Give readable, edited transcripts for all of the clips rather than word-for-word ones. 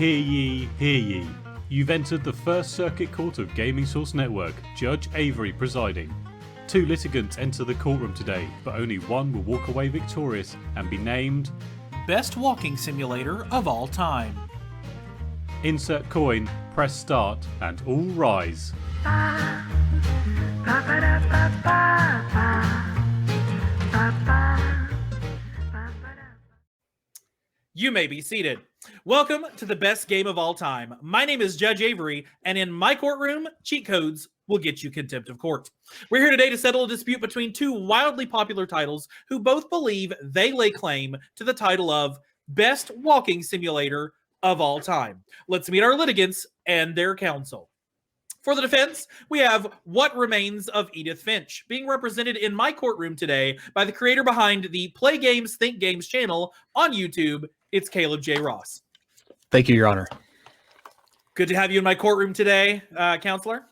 Hear ye, hear ye. You've entered the First Circuit Court of Gaming Source Network, Judge Avery presiding. 2 litigants enter the courtroom today, but only one will walk away victorious and be named Best Walking Simulator of All Time. Insert coin, press start, and all rise. You may be seated. Welcome to the best game of all time. My name is Judge Avery, and in my courtroom, cheat codes will get you contempt of court. We're here today to settle a dispute between 2 wildly popular titles who both believe they lay claim to the title of Best Walking Simulator of All Time. Let's meet our litigants and their counsel. For the defense, we have What Remains of Edith Finch, being represented in my courtroom today by the creator behind the Play Games, Think Games channel on YouTube. It's Caleb J. Ross. Thank you, Your Honor. Good to have you in my courtroom today, counselor.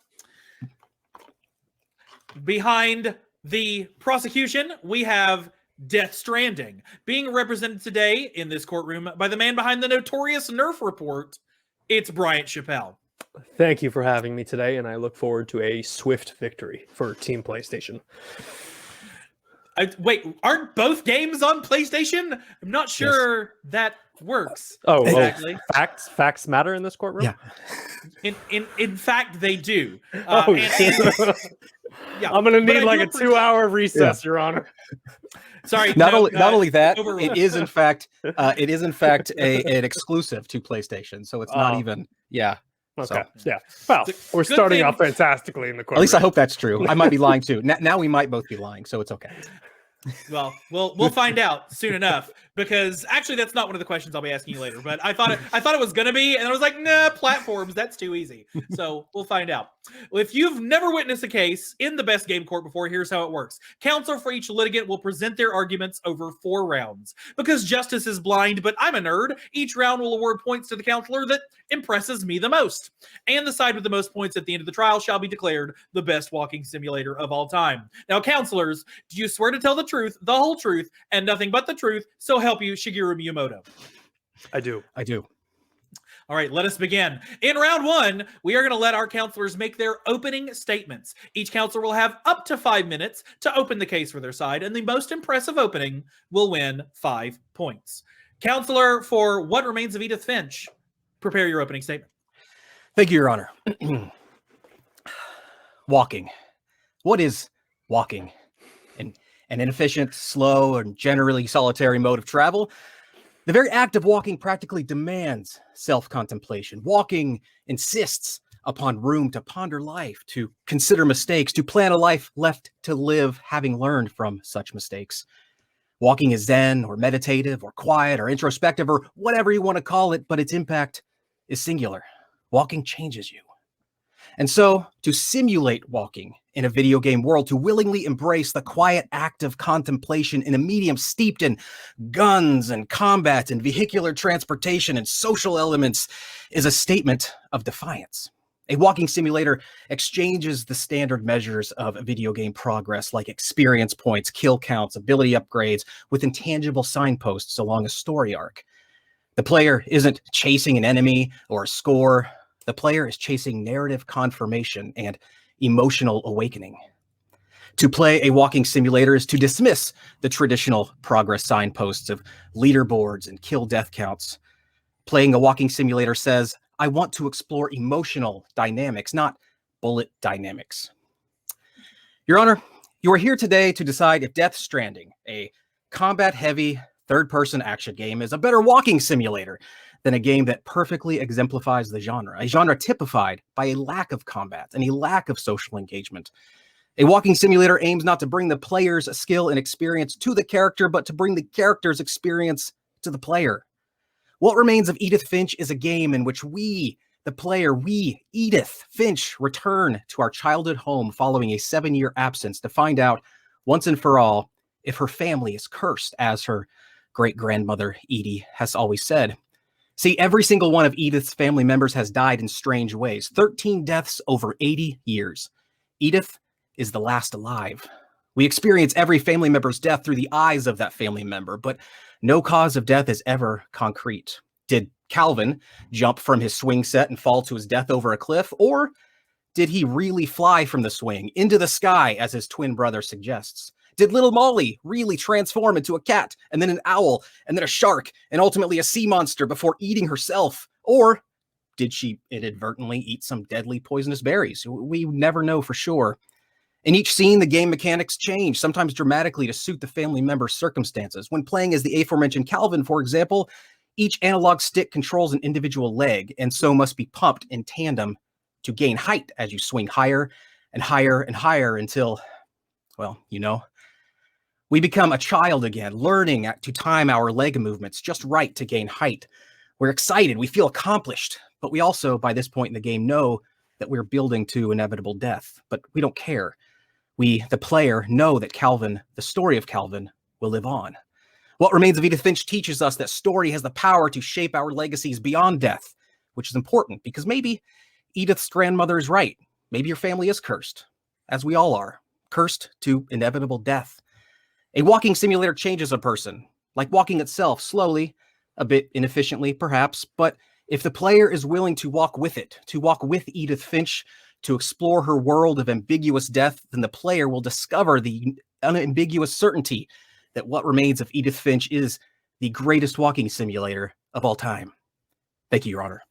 Behind the prosecution, we have Death Stranding, being represented today in this courtroom by the man behind the notorious Nerf report. It's Bryant Chappelle. Thank you for having me today, and I look forward to a swift victory for Team PlayStation. Wait, aren't both games on PlayStation? I'm not sure that works. Oh, exactly. Facts matter in this courtroom? Yeah. In fact, they do. Yeah. I'm going to need like a 2-hour recess, Your Honor. Sorry. Not only that, it is in fact an exclusive to PlayStation, so it's not even Okay. So. Yeah. Well, we're starting off fantastically in the courtroom. At least I hope that's true. I might be lying too. Now we might both be lying, so it's okay. Well, we'll find out soon enough, because actually that's not one of the questions I'll be asking you later. But I thought it was gonna be, and I was like, nah, platforms, that's too easy. So we'll find out. Well, if you've never witnessed a case in the best game court before, here's how it works. Counsel for each litigant will present their arguments over 4 rounds. Because justice is blind, but I'm a nerd, each round will award points to the counselor that impresses me the most. And the side with the most points at the end of the trial shall be declared the best walking simulator of all time. Now, counselors, do you swear to tell the truth, the whole truth, and nothing but the truth, so help you Shigeru Miyamoto? I do. All right, let us begin. In round 1, we are going to let our counselors make their opening statements. Each counselor will have up to 5 minutes to open the case for their side, and the most impressive opening will win 5 points. Counselor for What Remains of Edith Finch, prepare your opening statement. Thank you, Your Honor. Walking. What is walking? An inefficient, slow, and generally solitary mode of travel. The very act of walking practically demands self-contemplation. Walking insists upon room to ponder life, to consider mistakes, to plan a life left to live, having learned from such mistakes. Walking is zen, or meditative, or quiet, or introspective, or whatever you want to call it, but its impact is singular. Walking changes you. And so, to simulate walking in a video game world, to willingly embrace the quiet act of contemplation in a medium steeped in guns and combat and vehicular transportation and social elements, is a statement of defiance. A walking simulator exchanges the standard measures of video game progress, like experience points, kill counts, ability upgrades, with intangible signposts along a story arc. The player isn't chasing an enemy or a score. The player is chasing narrative confirmation and emotional awakening. To play a walking simulator is to dismiss the traditional progress signposts of leaderboards and kill death counts. Playing a walking simulator says, I want to explore emotional dynamics, not bullet dynamics. Your Honor, you are here today to decide if Death Stranding, a combat-heavy third-person action game, is a better walking simulator than a game that perfectly exemplifies the genre, a genre typified by a lack of combat and a lack of social engagement. A walking simulator aims not to bring the player's skill and experience to the character, but to bring the character's experience to the player. What Remains of Edith Finch is a game in which we, the player, Edith Finch, return to our childhood home following a 7-year absence to find out, once and for all, if her family is cursed, as her great-grandmother, Edie, has always said. See, every single one of Edith's family members has died in strange ways. 13 deaths over 80 years. Edith is the last alive. We experience every family member's death through the eyes of that family member, but no cause of death is ever concrete. Did Calvin jump from his swing set and fall to his death over a cliff? Or did he really fly from the swing into the sky, as his twin brother suggests? Did little Molly really transform into a cat, and then an owl, and then a shark, and ultimately a sea monster before eating herself? Or did she inadvertently eat some deadly poisonous berries? We never know for sure. In each scene, the game mechanics change, sometimes dramatically to suit the family member's circumstances. When playing as the aforementioned Calvin, for example, each analog stick controls an individual leg, and so must be pumped in tandem to gain height as you swing higher and higher and higher until, well, we become a child again, learning to time our leg movements just right to gain height. We're excited, we feel accomplished, but we also, by this point in the game, know that we're building to inevitable death, but we don't care. We, the player, know that Calvin, the story of Calvin, will live on. What Remains of Edith Finch teaches us that story has the power to shape our legacies beyond death, which is important because maybe Edith's grandmother is right. Maybe your family is cursed, as we all are, cursed to inevitable death. A walking simulator changes a person, like walking itself, slowly, a bit inefficiently perhaps, but if the player is willing to walk with it, to walk with Edith Finch, to explore her world of ambiguous death, then the player will discover the unambiguous certainty that What Remains of Edith Finch is the greatest walking simulator of all time. Thank you, Your Honor.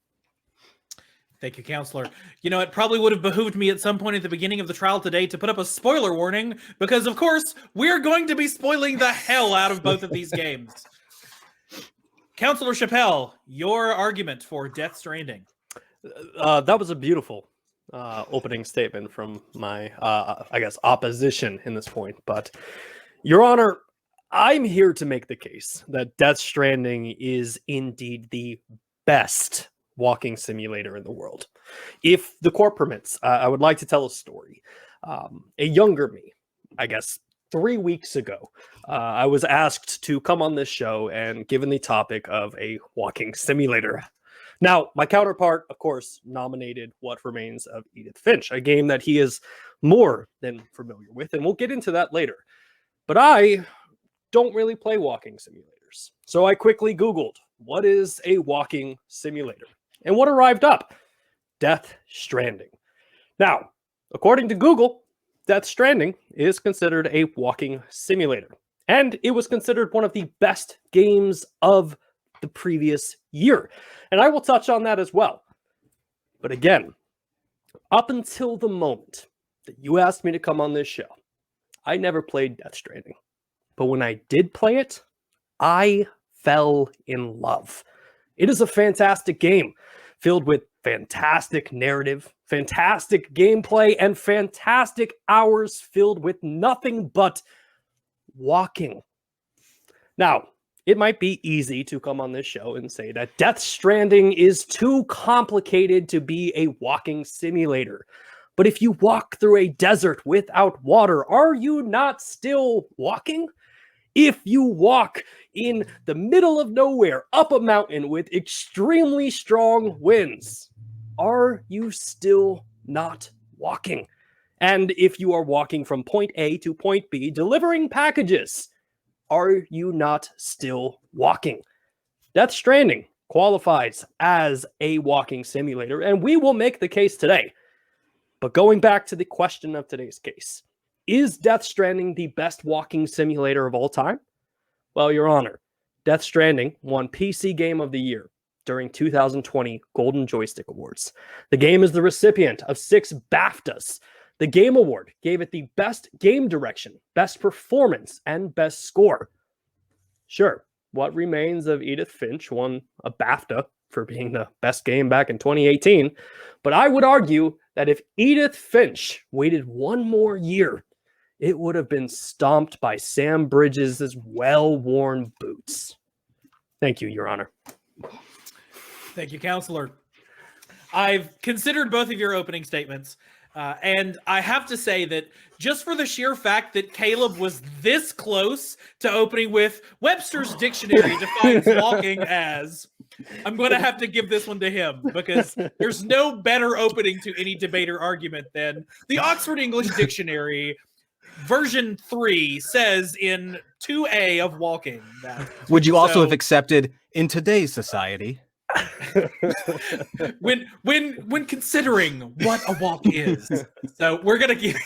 Thank you, Counselor. It probably would have behooved me at some point at the beginning of the trial today to put up a spoiler warning, because, of course, we're going to be spoiling the hell out of both of these games. Counselor Chappelle, your argument for Death Stranding. That was a beautiful opening statement from my, opposition in this point. But, Your Honor, I'm here to make the case that Death Stranding is indeed the best walking simulator in the world. If the court permits, I would like to tell a story. A younger me, 3 weeks ago, I was asked to come on this show and given the topic of a walking simulator. Now, my counterpart, of course, nominated What Remains of Edith Finch, a game that he is more than familiar with, and we'll get into that later. But I don't really play walking simulators. So I quickly Googled, what is a walking simulator? And what arrived up? Death Stranding. Now, according to Google, Death Stranding is considered a walking simulator. And it was considered one of the best games of the previous year. And I will touch on that as well. But again, up until the moment that you asked me to come on this show, I never played Death Stranding. But when I did play it, I fell in love. It is a fantastic game filled with fantastic narrative, fantastic gameplay, and fantastic hours filled with nothing but walking. Now, it might be easy to come on this show and say that Death Stranding is too complicated to be a walking simulator. But if you walk through a desert without water, are you not still walking? If you walk in the middle of nowhere up a mountain with extremely strong winds, are you still not walking? And if you are walking from point A to point B, delivering packages, are you not still walking? Death Stranding qualifies as a walking simulator, and we will make the case today. But going back to the question of today's case, is Death Stranding the best walking simulator of all time? Well, Your Honor, Death Stranding won PC Game of the Year during 2020 Golden Joystick Awards. The game is the recipient of 6 BAFTAs. The Game Award gave it the Best Game Direction, Best Performance, and Best Score. Sure, What Remains of Edith Finch won a BAFTA for being the best game back in 2018, but I would argue that if Edith Finch waited one more year, it would have been stomped by Sam Bridges' well-worn boots. Thank you, Your Honor. Thank you, Counselor. I've considered both of your opening statements, and I have to say that just for the sheer fact that Caleb was this close to opening with Webster's Dictionary defines walking as, I'm going to have to give this one to him, because there's no better opening to any debate or argument than the Oxford English Dictionary version 3 says in 2A of walking. Would you also have accepted, in today's society, when considering what a walk is. So we're gonna give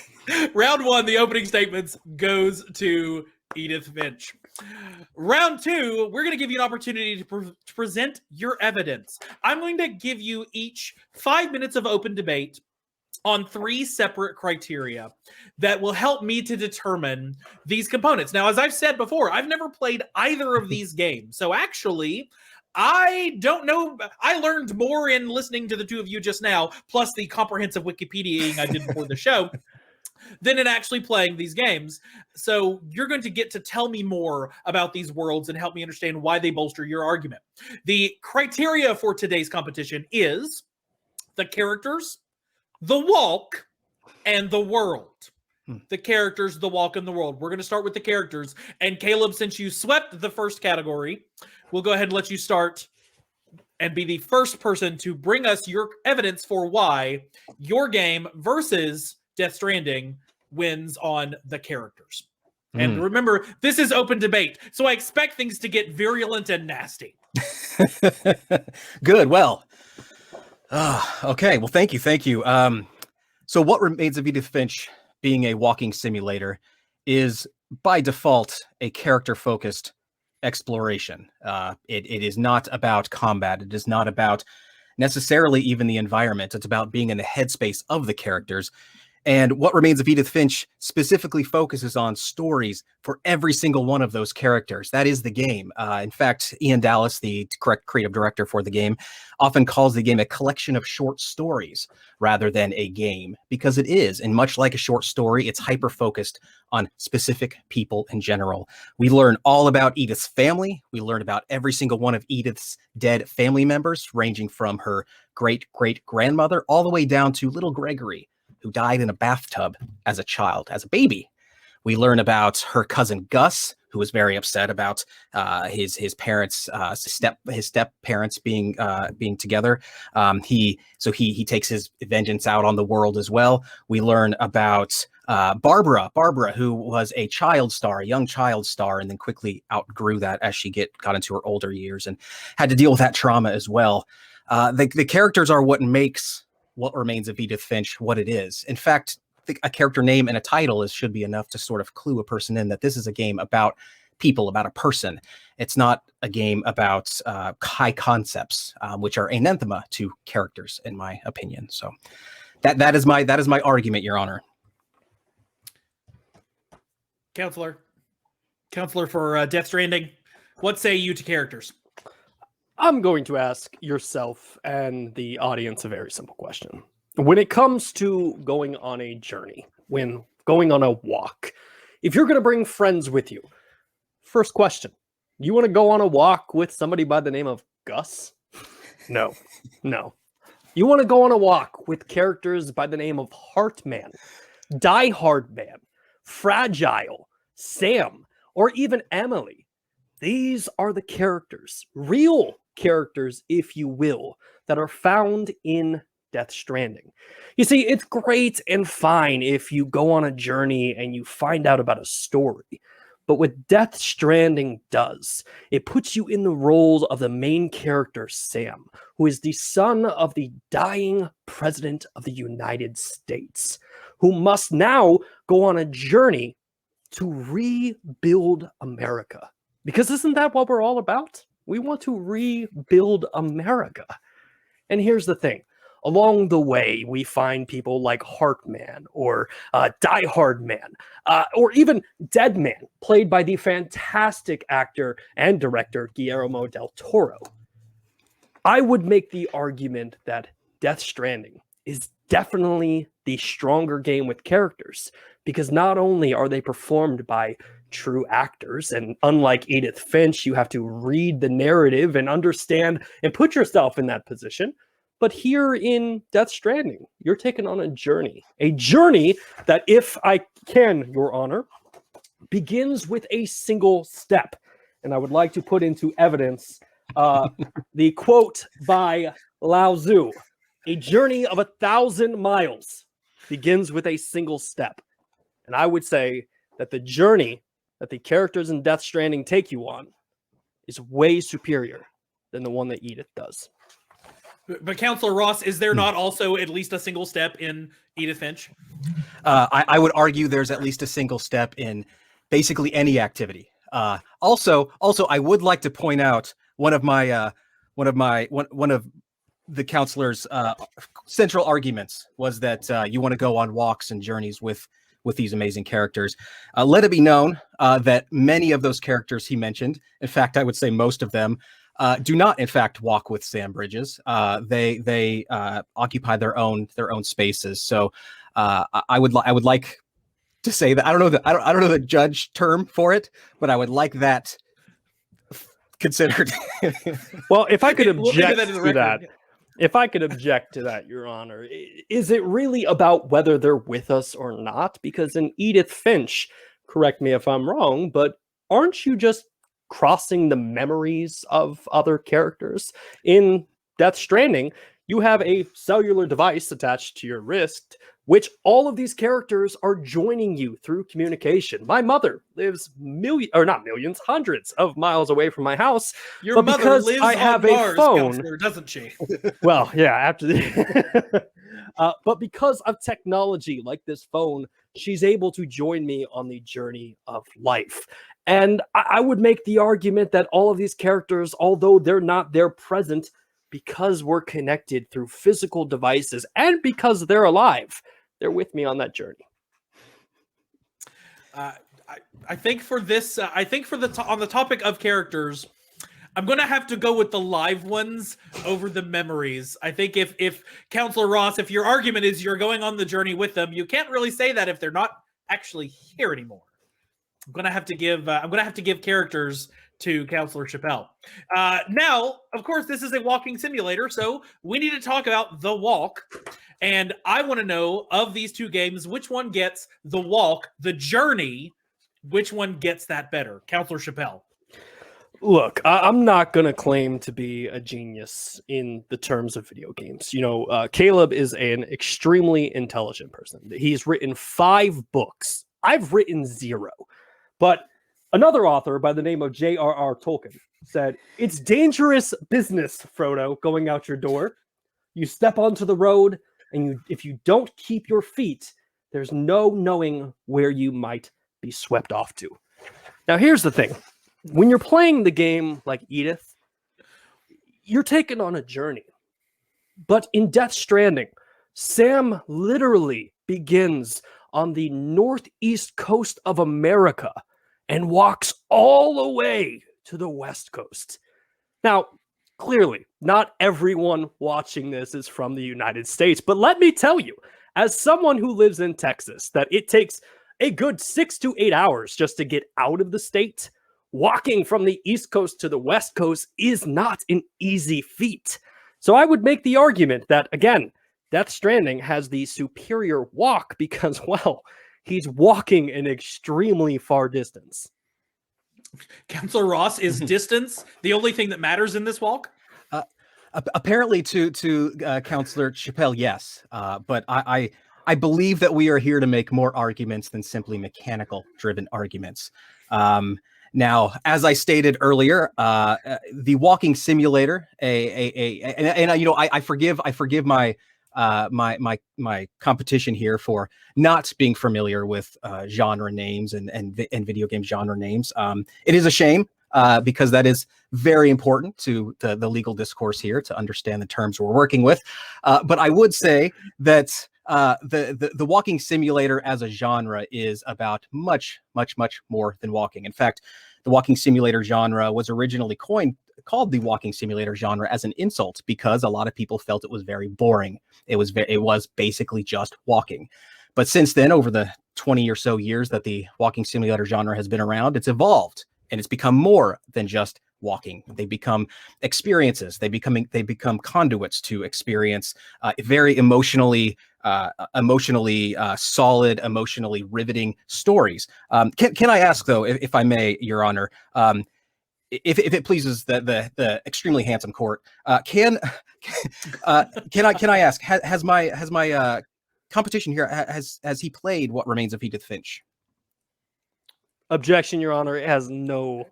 round one. The opening statements goes to Edith Finch. Round two, we're going to give you an opportunity to present your evidence. I'm going to give you each 5 minutes of open debate on 3 separate criteria that will help me to determine these components. Now, as I've said before, I've never played either of these games. So actually, I don't know. I learned more in listening to the two of you just now, plus the comprehensive Wikipediaing I did before the show, than in actually playing these games. So you're going to get to tell me more about these worlds and help me understand why they bolster your argument. The criteria for today's competition is the characters, the walk, and the world. The characters, the walk, and the world. We're going to start with the characters. And Caleb, since you swept the first category, we'll go ahead and let you start and be the first person to bring us your evidence for why your game versus Death Stranding wins on the characters. And remember, this is open debate, so I expect things to get virulent and nasty. Good. Well, okay. Well, thank you. So what Remains of Edith Finch, being a walking simulator, is by default a character-focused exploration. It is not about combat. It is not about necessarily even the environment. It's about being in the headspace of the characters. And what Remains of Edith Finch specifically focuses on stories for every single one of those characters. That is the game. In fact, Ian Dallas, the correct creative director for the game, often calls the game a collection of short stories rather than a game, because it is. And much like a short story, it's hyper-focused on specific people in general. We learn all about Edith's family. We learn about every single one of Edith's dead family members, ranging from her great-great-grandmother all the way down to little Gregory, who died in a bathtub as a child, as a baby. We learn about her cousin Gus, who was very upset about his parents, his step parents being together. He takes his vengeance out on the world as well. We learn about Barbara, who was a young child star, and then quickly outgrew that as she got into her older years and had to deal with that trauma as well. The characters are what makes What Remains of Edith Finch what it is. In fact, a character name and a title should be enough to sort of clue a person in that this is a game about people, about a person. It's not a game about high concepts, which are anathema to characters, in my opinion. So that is my argument, Your Honor. Counselor for Death Stranding, what say you to characters? I'm going to ask yourself and the audience a very simple question. When it comes to going on a journey, when going on a walk, if you're going to bring friends with you, first question, you want to go on a walk with somebody by the name of Gus? No. You want to go on a walk with characters by the name of Heartman, Die Hard Man, Fragile, Sam, or even Emily. These are the characters, real characters, if you will, that are found in Death Stranding. You see, it's great and fine if you go on a journey and you find out about a story. But what Death Stranding does, it puts you in the role of the main character, Sam, who is the son of the dying president of the United States, who must now go on a journey to rebuild America. Because isn't that what we're all about? We want to rebuild America. And here's the thing. Along the way, we find people like Heartman or Die Hard Man, or even Dead Man, played by the fantastic actor and director Guillermo del Toro. I would make the argument that Death Stranding is definitely the stronger game with characters, because not only are they performed by true actors, and unlike Edith Finch, you have to read the narrative and understand and put yourself in that position. But here in Death Stranding, you're taken on a journey that, if I can, Your Honor, begins with a single step. And I would like to put into evidence the quote by Lao Tzu: "A journey of 1,000 miles begins with a single step." And I would say that the journey that the characters in Death Stranding take you on is way superior than the one that Edith does. But Counselor Ross, is there not also at least a single step in Edith Finch? I would argue there's at least a single step in basically any activity. Also, I would like to point out one of the counselor's central arguments was that you want to go on walks and journeys with these amazing characters. Let it be known that many of those characters he mentioned, in fact, I would say most of them, do not, in fact, walk with Sam Bridges. They occupy their own spaces. So I would like to say that I don't know the judge term for it, but I would like that considered. Well, if I could object that to that. If I could object to that, Your Honor, is it really about whether they're with us or not? Because in Edith Finch, correct me if I'm wrong, but aren't you just crossing the memories of other characters? In Death Stranding, you have a cellular device attached to your wrist, which all of these characters are joining you through communication. My mother lives hundreds of miles away from my house. Your but mother because lives I have on a Mars, phone, Counselor, doesn't she? well, yeah, after the but because of technology like this phone, she's able to join me on the journey of life. And I would make the argument that all of these characters, although they're not there present, because we're connected through physical devices and because they're alive, they're with me on that journey. I think for this, on the topic of characters, I'm going to have to go with the live ones over the memories. I think if Counselor Ross, if your argument is you're going on the journey with them, you can't really say that if they're not actually here anymore. I'm going to have to give characters to Counselor Chappelle. Now, of course, this is a walking simulator, so we need to talk about the walk. And I want to know, of these two games, which one gets the walk, the journey, which one gets that better? Counselor Chappelle. Look, I'm not going to claim to be a genius in the terms of video games. Caleb is an extremely intelligent person. He's written 5 books. I've written 0. But another author by the name of J.R.R. Tolkien said, "It's dangerous business, Frodo, going out your door. You step onto the road, and if you don't keep your feet, there's no knowing where you might be swept off to." Now, here's the thing. When you're playing the game like Edith, you're taken on a journey. But in Death Stranding, Sam literally begins on the northeast coast of America and walks all the way to the west coast. Now, clearly, not everyone watching this is from the United States, but let me tell you, as someone who lives in Texas, that it takes a good 6 to 8 hours just to get out of the state. Walking from the East Coast to the West Coast is not an easy feat. So I would make the argument that, again, Death Stranding has the superior walk because, well, he's walking an extremely far distance. Counselor Ross, is distance the only thing that matters in this walk? Apparently to Counselor Chappelle, yes. But I believe that we are here to make more arguments than simply mechanical-driven arguments. Now, as I stated earlier, the walking simulator, I forgive my my competition here for not being familiar with genre names and video game genre names. It is a shame because that is very important to the legal discourse here to understand the terms we're working with. But I would say that the walking simulator as a genre is about much more than walking. In fact, the walking simulator genre was originally called the walking simulator genre as an insult because a lot of people felt it was very boring. It was basically just walking. But since then, over the 20 or so years that the walking simulator genre has been around, it's evolved and it's become more than just walking. They become experiences. They become conduits to experience very emotionally solid, emotionally riveting stories. Can I ask though, if I may, Your Honor, if it pleases the extremely handsome court, can I ask, has my competition here has he played What Remains of Edith Finch? Objection, Your Honor. It has no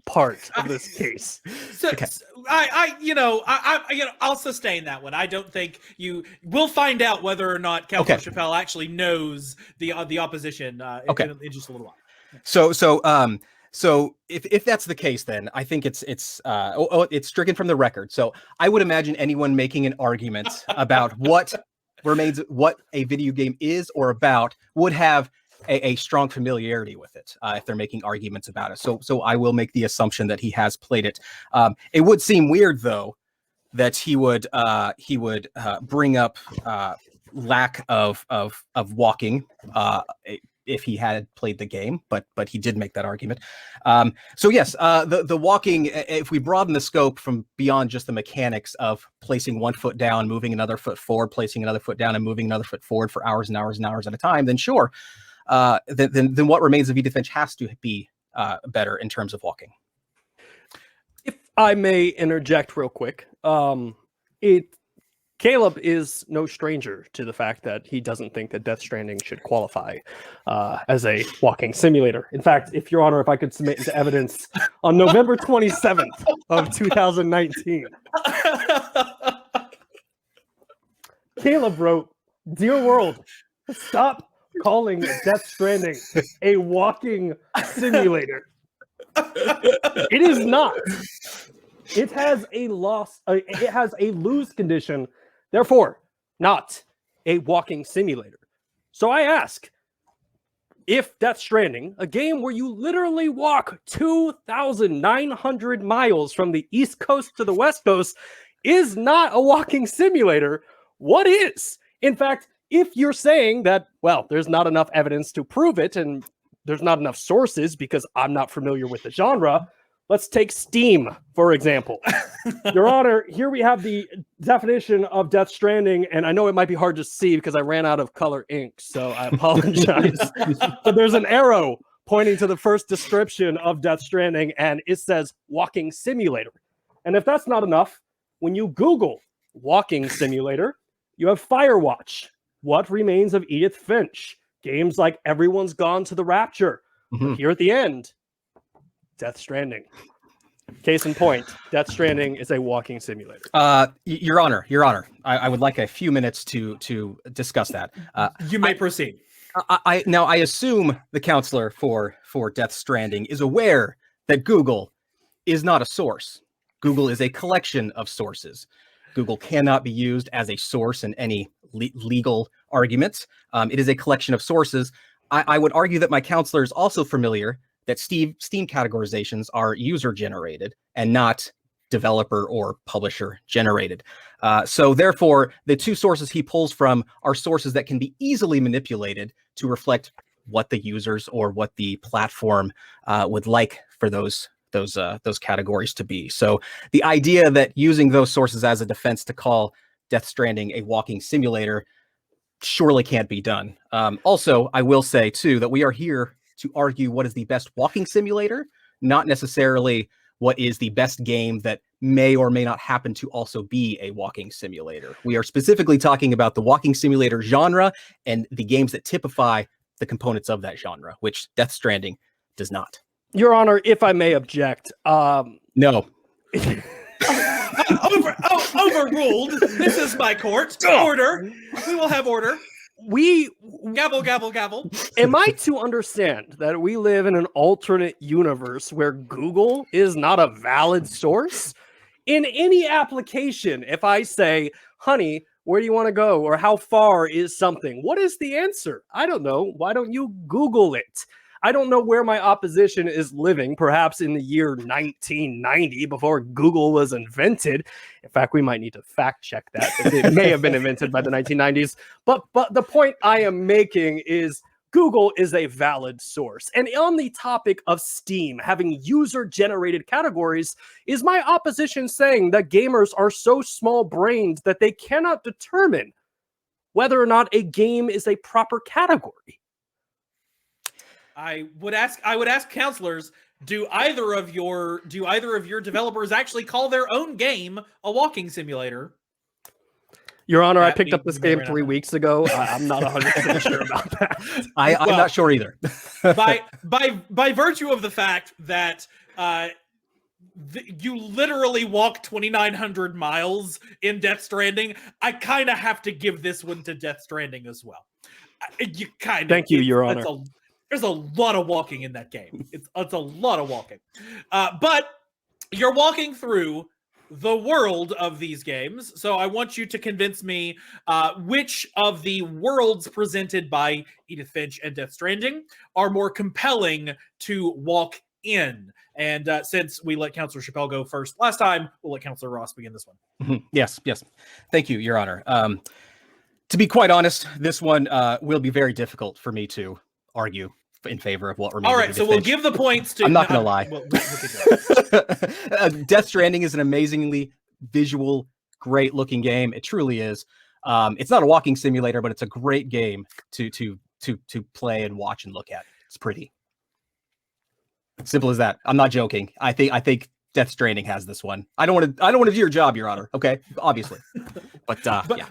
part of this case. So, Okay. I'll sustain that one. I don't think we'll find out whether or not Councilor Chappelle actually knows the opposition in just a little while. So if that's the case, then I think it's stricken from the record. So I would imagine anyone making an argument about what a video game is or about would have a strong familiarity with it if they're making arguments about it. So I will make the assumption that he has played it. It would seem weird though that he would bring up lack of walking if he had played the game, but he did make that argument. So yes, the walking, if we broaden the scope from beyond just the mechanics of placing one foot down, moving another foot forward, placing another foot down and moving another foot forward for hours and hours and hours at a time, then sure, then what Remains of Edith Finch has to be better in terms of walking. If I may interject real quick, Caleb is no stranger to the fact that he doesn't think that Death Stranding should qualify as a walking simulator. In fact, if Your Honor, if I could submit into evidence, on November 27th of 2019, Caleb wrote, "Dear world, stop calling Death Stranding a walking simulator. It is not. It has a lose condition, therefore not a walking simulator." So I ask, if Death Stranding, a game where you literally walk 2,900 miles from the East Coast to the West Coast, is not a walking simulator, what is? In fact, if you're saying that, well, there's not enough evidence to prove it, and there's not enough sources because I'm not familiar with the genre, let's take Steam, for example. Your Honor, here we have the definition of Death Stranding, and I know it might be hard to see because I ran out of color ink, so I apologize. But there's an arrow pointing to the first description of Death Stranding, and it says walking simulator. And if that's not enough, when you Google walking simulator, you have Firewatch, What Remains of Edith Finch, games like Everyone's Gone to the Rapture. But here at the end, Death Stranding. Case in point, Death Stranding is a walking simulator. Your Honor, I would like a few minutes to discuss that. You may proceed. I assume the counselor for Death Stranding is aware that Google is not a source. Google is a collection of sources. Google cannot be used as a source in any legal arguments. It is a collection of sources. I would argue that my counselor is also familiar that Steam categorizations are user-generated and not developer or publisher generated. So therefore, the two sources he pulls from are sources that can be easily manipulated to reflect what the users or what the platform would like for those categories to be. So the idea that using those sources as a defense to call Death Stranding a walking simulator surely can't be done. Also, I will say too that we are here to argue what is the best walking simulator, not necessarily what is the best game that may or may not happen to also be a walking simulator. We are specifically talking about the walking simulator genre and the games that typify the components of that genre, which Death Stranding does not. Your Honor, if I may object. No. Overruled. This is my court. Order. We will have order. Gavel, gavel, gavel. Am I to understand that we live in an alternate universe where Google is not a valid source? In any application, if I say, honey, where do you want to go? Or how far is something? What is the answer? I don't know. Why don't you Google it? I don't know where my opposition is living, perhaps in the year 1990 before Google was invented. In fact, we might need to fact check that. It may have been invented by the 1990s. But the point I am making is Google is a valid source. And on the topic of Steam having user-generated categories, is my opposition saying that gamers are so small-brained that they cannot determine whether or not a game is a proper category? I would ask counselors, do either of your developers actually call their own game a walking simulator? Your Honor, I picked up this game 3 weeks ago. I'm not 100% sure about that. I'm not sure either. by virtue of the fact that you literally walk 2,900 miles in Death Stranding. I kind of have to give this one to Death Stranding as well. You kind of. Thank you, Your Honor. There's a lot of walking in that game. It's a lot of walking. But you're walking through the world of these games. So I want you to convince me which of the worlds presented by Edith Finch and Death Stranding are more compelling to walk in. And since we let Counselor Chappelle go first last time, we'll let Counselor Ross begin this one. Yes. Thank you, Your Honor. To be quite honest, this one will be very difficult for me to argue in favor of what remains. All right, so we'll give the points to. I'm not going to lie. We'll Death Stranding is an amazingly visual, great-looking game. It truly is. It's not a walking simulator, but it's a great game to play and watch and look at. It's pretty simple as that. I'm not joking. I think Death Stranding has this one. I don't want to do your job, Your Honor. Okay, obviously, but yeah.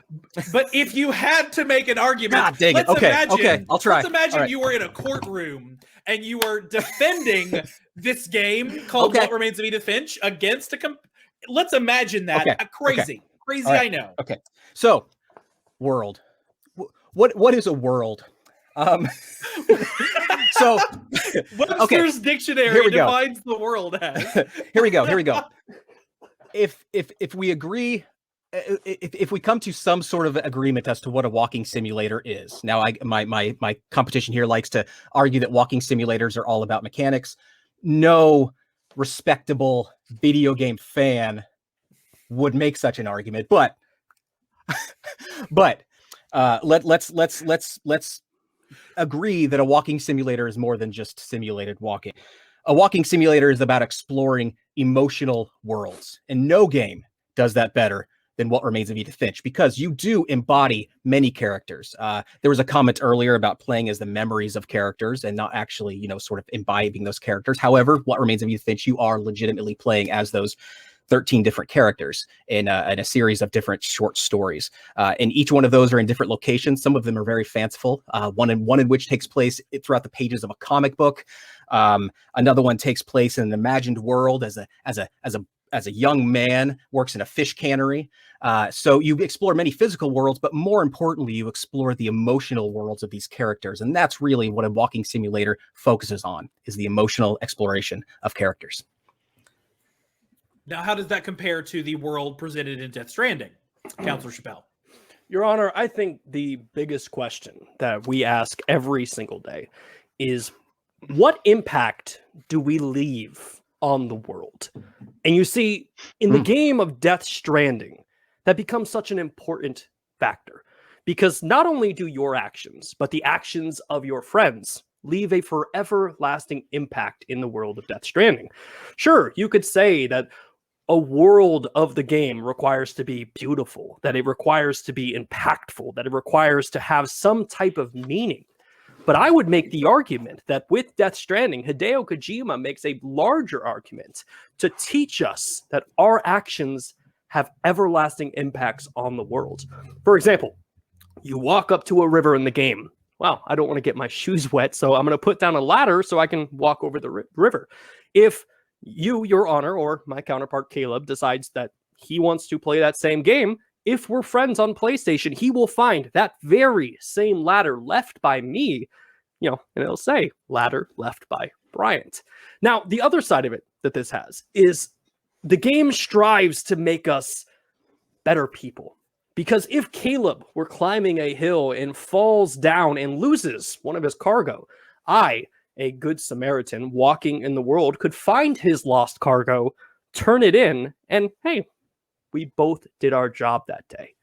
But if you had to make an argument, God dang it. Okay, I'll try. Let's imagine right. you were in a courtroom and you were defending this game called What Remains of Edith Finch against let's imagine that. Crazy, right. I know. Okay, so world. What is a world? So Webster's dictionary defines the world as. Here we go. If we agree, if we come to some sort of agreement as to what a walking simulator is. Now, my competition here likes to argue that walking simulators are all about mechanics. No respectable video game fan would make such an argument, but let's agree that a walking simulator is more than just simulated walking. A walking simulator is about exploring emotional worlds, and no game does that better than What Remains of Edith Finch, because you do embody many characters. There was a comment earlier about playing as the memories of characters and not actually, sort of imbibing those characters. However, What Remains of Edith Finch, you are legitimately playing as those 13 different characters in a series of different short stories. And each one of those are in different locations. Some of them are very fanciful. One in which takes place throughout the pages of a comic book. Another one takes place in an imagined world as a young man works in a fish cannery. So you explore many physical worlds, but more importantly, you explore the emotional worlds of these characters. And that's really what a walking simulator focuses on, is the emotional exploration of characters. Now, how does that compare to the world presented in Death Stranding, Counselor Chappelle? Your Honor, I think the biggest question that we ask every single day is, what impact do we leave on the world? And you see, in the game of Death Stranding, that becomes such an important factor, because not only do your actions, but the actions of your friends leave a forever lasting impact in the world of Death Stranding. Sure, you could say that a world of the game requires to be beautiful, that it requires to be impactful, that it requires to have some type of meaning. But I would make the argument that with Death Stranding, Hideo Kojima makes a larger argument to teach us that our actions have everlasting impacts on the world. For example, you walk up to a river in the game. Wow, I don't want to get my shoes wet, so I'm going to put down a ladder so I can walk over the river. If you, Your Honor, or my counterpart Caleb decides that he wants to play that same game, if we're friends on PlayStation, he will find that very same ladder left by me, and it'll say ladder left by Bryant. Now, the other side of it that this has is the game strives to make us better people. Because if Caleb were climbing a hill and falls down and loses one of his cargo, a good Samaritan walking in the world, could find his lost cargo, turn it in, and hey, we both did our job that day.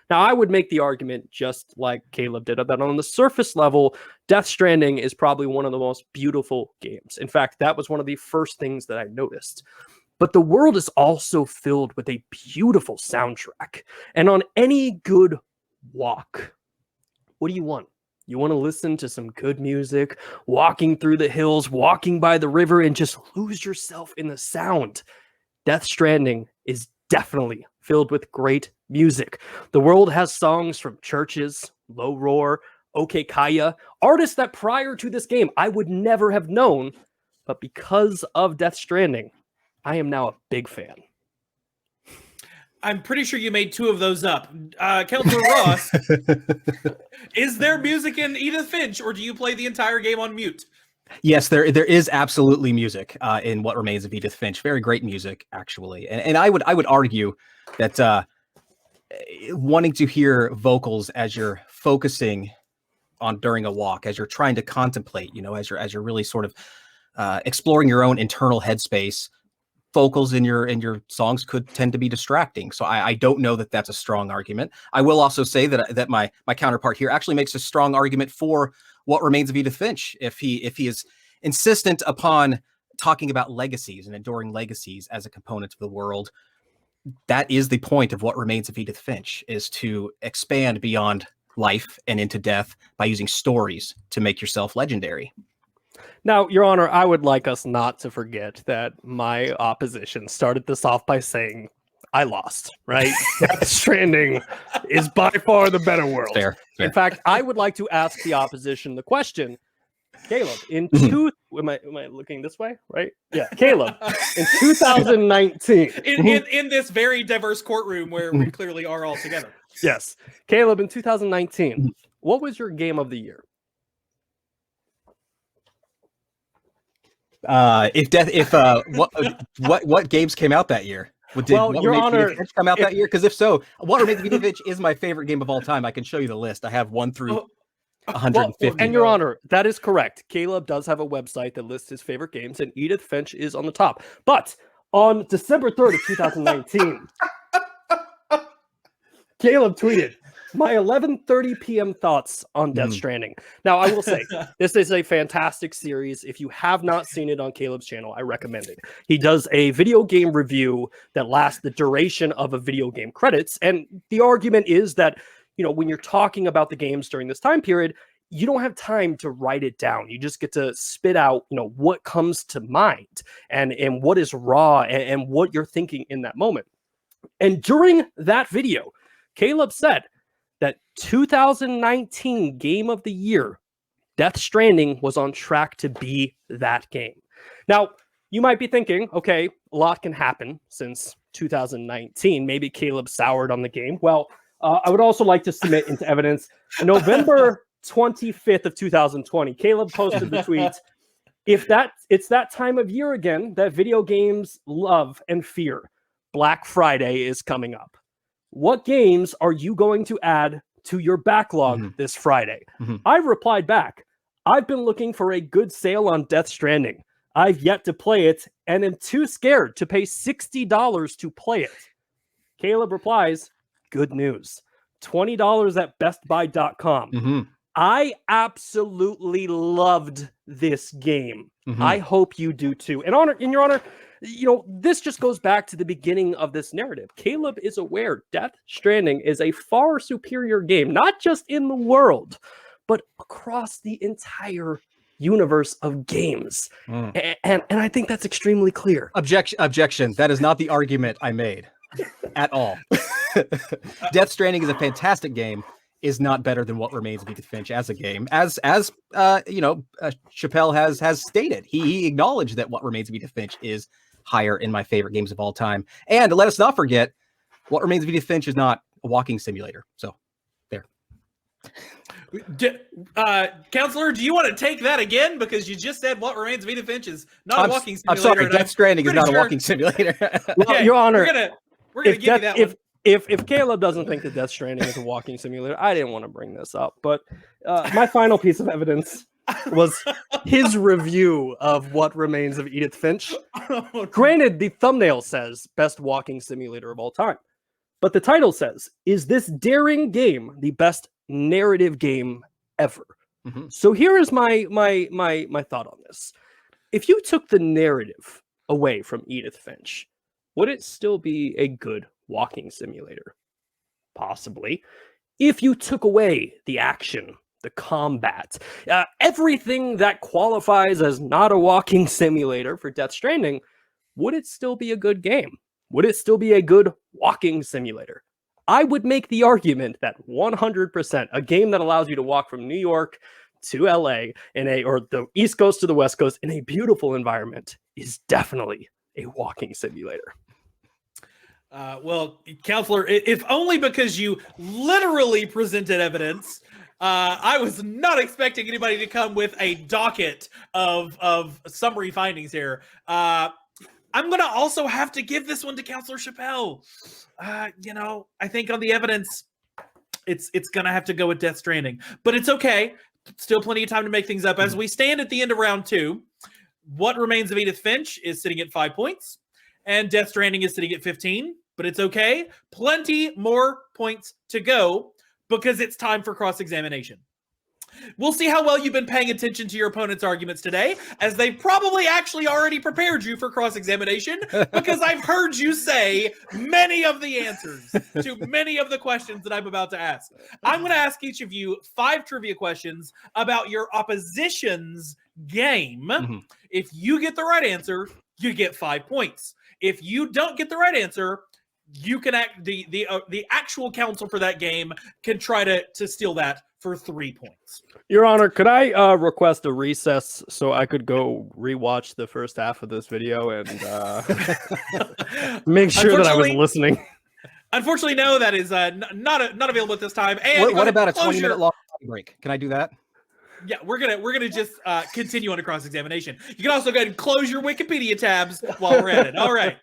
Now, I would make the argument, just like Caleb did, that on the surface level, Death Stranding is probably one of the most beautiful games. In fact, that was one of the first things that I noticed. But the world is also filled with a beautiful soundtrack. And on any good walk, what do you want? You want to listen to some good music, walking through the hills, walking by the river, and just lose yourself in the sound. Death Stranding is definitely filled with great music. The world has songs from Churches, Low Roar, OK Kaya, artists that prior to this game I would never have known, but because of Death Stranding, I am now a big fan. I'm pretty sure you made 2 of those up. Counselor Ross, is there music in Edith Finch, or do you play the entire game on mute? Yes, there is absolutely music in What Remains of Edith Finch. Very great music, actually. And I would argue that wanting to hear vocals as you're focusing on during a walk, as you're trying to contemplate, as you're really sort of exploring your own internal headspace, vocals in your songs could tend to be distracting. So I don't know that that's a strong argument. I will also say that my counterpart here actually makes a strong argument for What Remains of Edith Finch. If he is insistent upon talking about legacies and enduring legacies as a component of the world, that is the point of What Remains of Edith Finch, is to expand beyond life and into death by using stories to make yourself legendary. Now, Your Honor, I would like us not to forget that my opposition started this off by saying I lost, right? Death Stranding is by far the better world. Fair. In fact, I would like to ask the opposition the question, Caleb, am I looking this way, right? Yeah, Caleb, in 2019. In this very diverse courtroom where we clearly are all together. Yes. Caleb, in 2019, what was your game of the year? What games came out that year? Your Honor, come out that year? Because if so, What Remains of Edith Finch is my favorite game of all time. I can show you the list. I have 1 through 150. And Your Honor, that is correct. Caleb does have a website that lists his favorite games, and Edith Finch is on the top. But on December 3rd of 2019, Caleb tweeted, my 11:30 p.m. thoughts on Death Stranding. Now, I will say, this is a fantastic series. If you have not seen it on Caleb's channel, I recommend it. He does a video game review that lasts the duration of a video game credits. And the argument is that, when you're talking about the games during this time period, you don't have time to write it down. You just get to spit out, what comes to mind and what is raw and what you're thinking in that moment. And during that video, Caleb said that 2019 game of the year, Death Stranding, was on track to be that game. Now, you might be thinking, okay, a lot can happen since 2019. Maybe Caleb soured on the game. Well, I would also like to submit into evidence November 25th of 2020. Caleb posted the tweet, it's that time of year again that video games love and fear. Black Friday is coming up. What games are you going to add to your backlog this Friday? I replied back, I've been looking for a good sale on Death Stranding. I've yet to play it and am too scared to pay $60 to play it. Caleb replies, good news. $20 at bestbuy.com. I absolutely loved this game. I hope you do too. And Your Honor, this just goes back to the beginning of this narrative. Caleb is aware Death Stranding is a far superior game, not just in the world, but across the entire universe of games. And I think that's extremely clear. Objection. That is not the argument I made at all. Death Stranding is a fantastic game, is not better than What Remains of Edith Finch as a game. As Chappelle has stated, he acknowledged that What Remains of Edith Finch is higher in my favorite games of all time. And let us not forget, What Remains of Edith Finch is not a walking simulator. So there. Counselor, do you want to take that again? Because you just said What Remains of Edith Finch is not a walking simulator. I'm sorry, Death Stranding is not a walking simulator. Well, Your Honor, we're gonna give you that one. If Caleb doesn't think that Death Stranding is a walking simulator, I didn't want to bring this up. But my final piece of evidence was his review of What Remains of Edith Finch. Granted, the thumbnail says best walking simulator of all time, but the title says, is this daring game the best narrative game ever? So here is my thought on this. If you took the narrative away from Edith Finch, would it still be a good walking simulator? Possibly. If you took away the action, the combat, everything that qualifies as not a walking simulator for Death Stranding, would it still be a good game? Would it still be a good walking simulator? I would make the argument that 100%, a game that allows you to walk from New York to LA or the East Coast to the West Coast in a beautiful environment, is definitely a walking simulator? Well, counselor, if only because you literally presented evidence. I was not expecting anybody to come with a docket of summary findings here. I'm going to also have to give this one to Counselor Chappelle. I think on the evidence, it's going to have to go with Death Stranding. But it's okay. Still plenty of time to make things up. As we stand at the end of round 2, What Remains of Edith Finch is sitting at 5 points, and Death Stranding is sitting at 15. But it's okay. Plenty more points to go because it's time for cross-examination. We'll see how well you've been paying attention to your opponent's arguments today, as they've probably actually already prepared you for cross-examination, because I've heard you say many of the answers to many of the questions that I'm about to ask. I'm going to ask each of you 5 trivia questions about your opposition's game. Mm-hmm. If you get the right answer, you get 5 points. If you don't get the right answer, you can the actual counsel for that game can try to steal that for 3 points. Your Honor, could I request a recess so I could go rewatch the first half of this video and make sure that I was listening? Unfortunately, no, that is not available at this time. And What about a 20-minute long break? Can I do that? Yeah, we're gonna just continue on to cross-examination. You can also go ahead and close your Wikipedia tabs while we're at it. All right.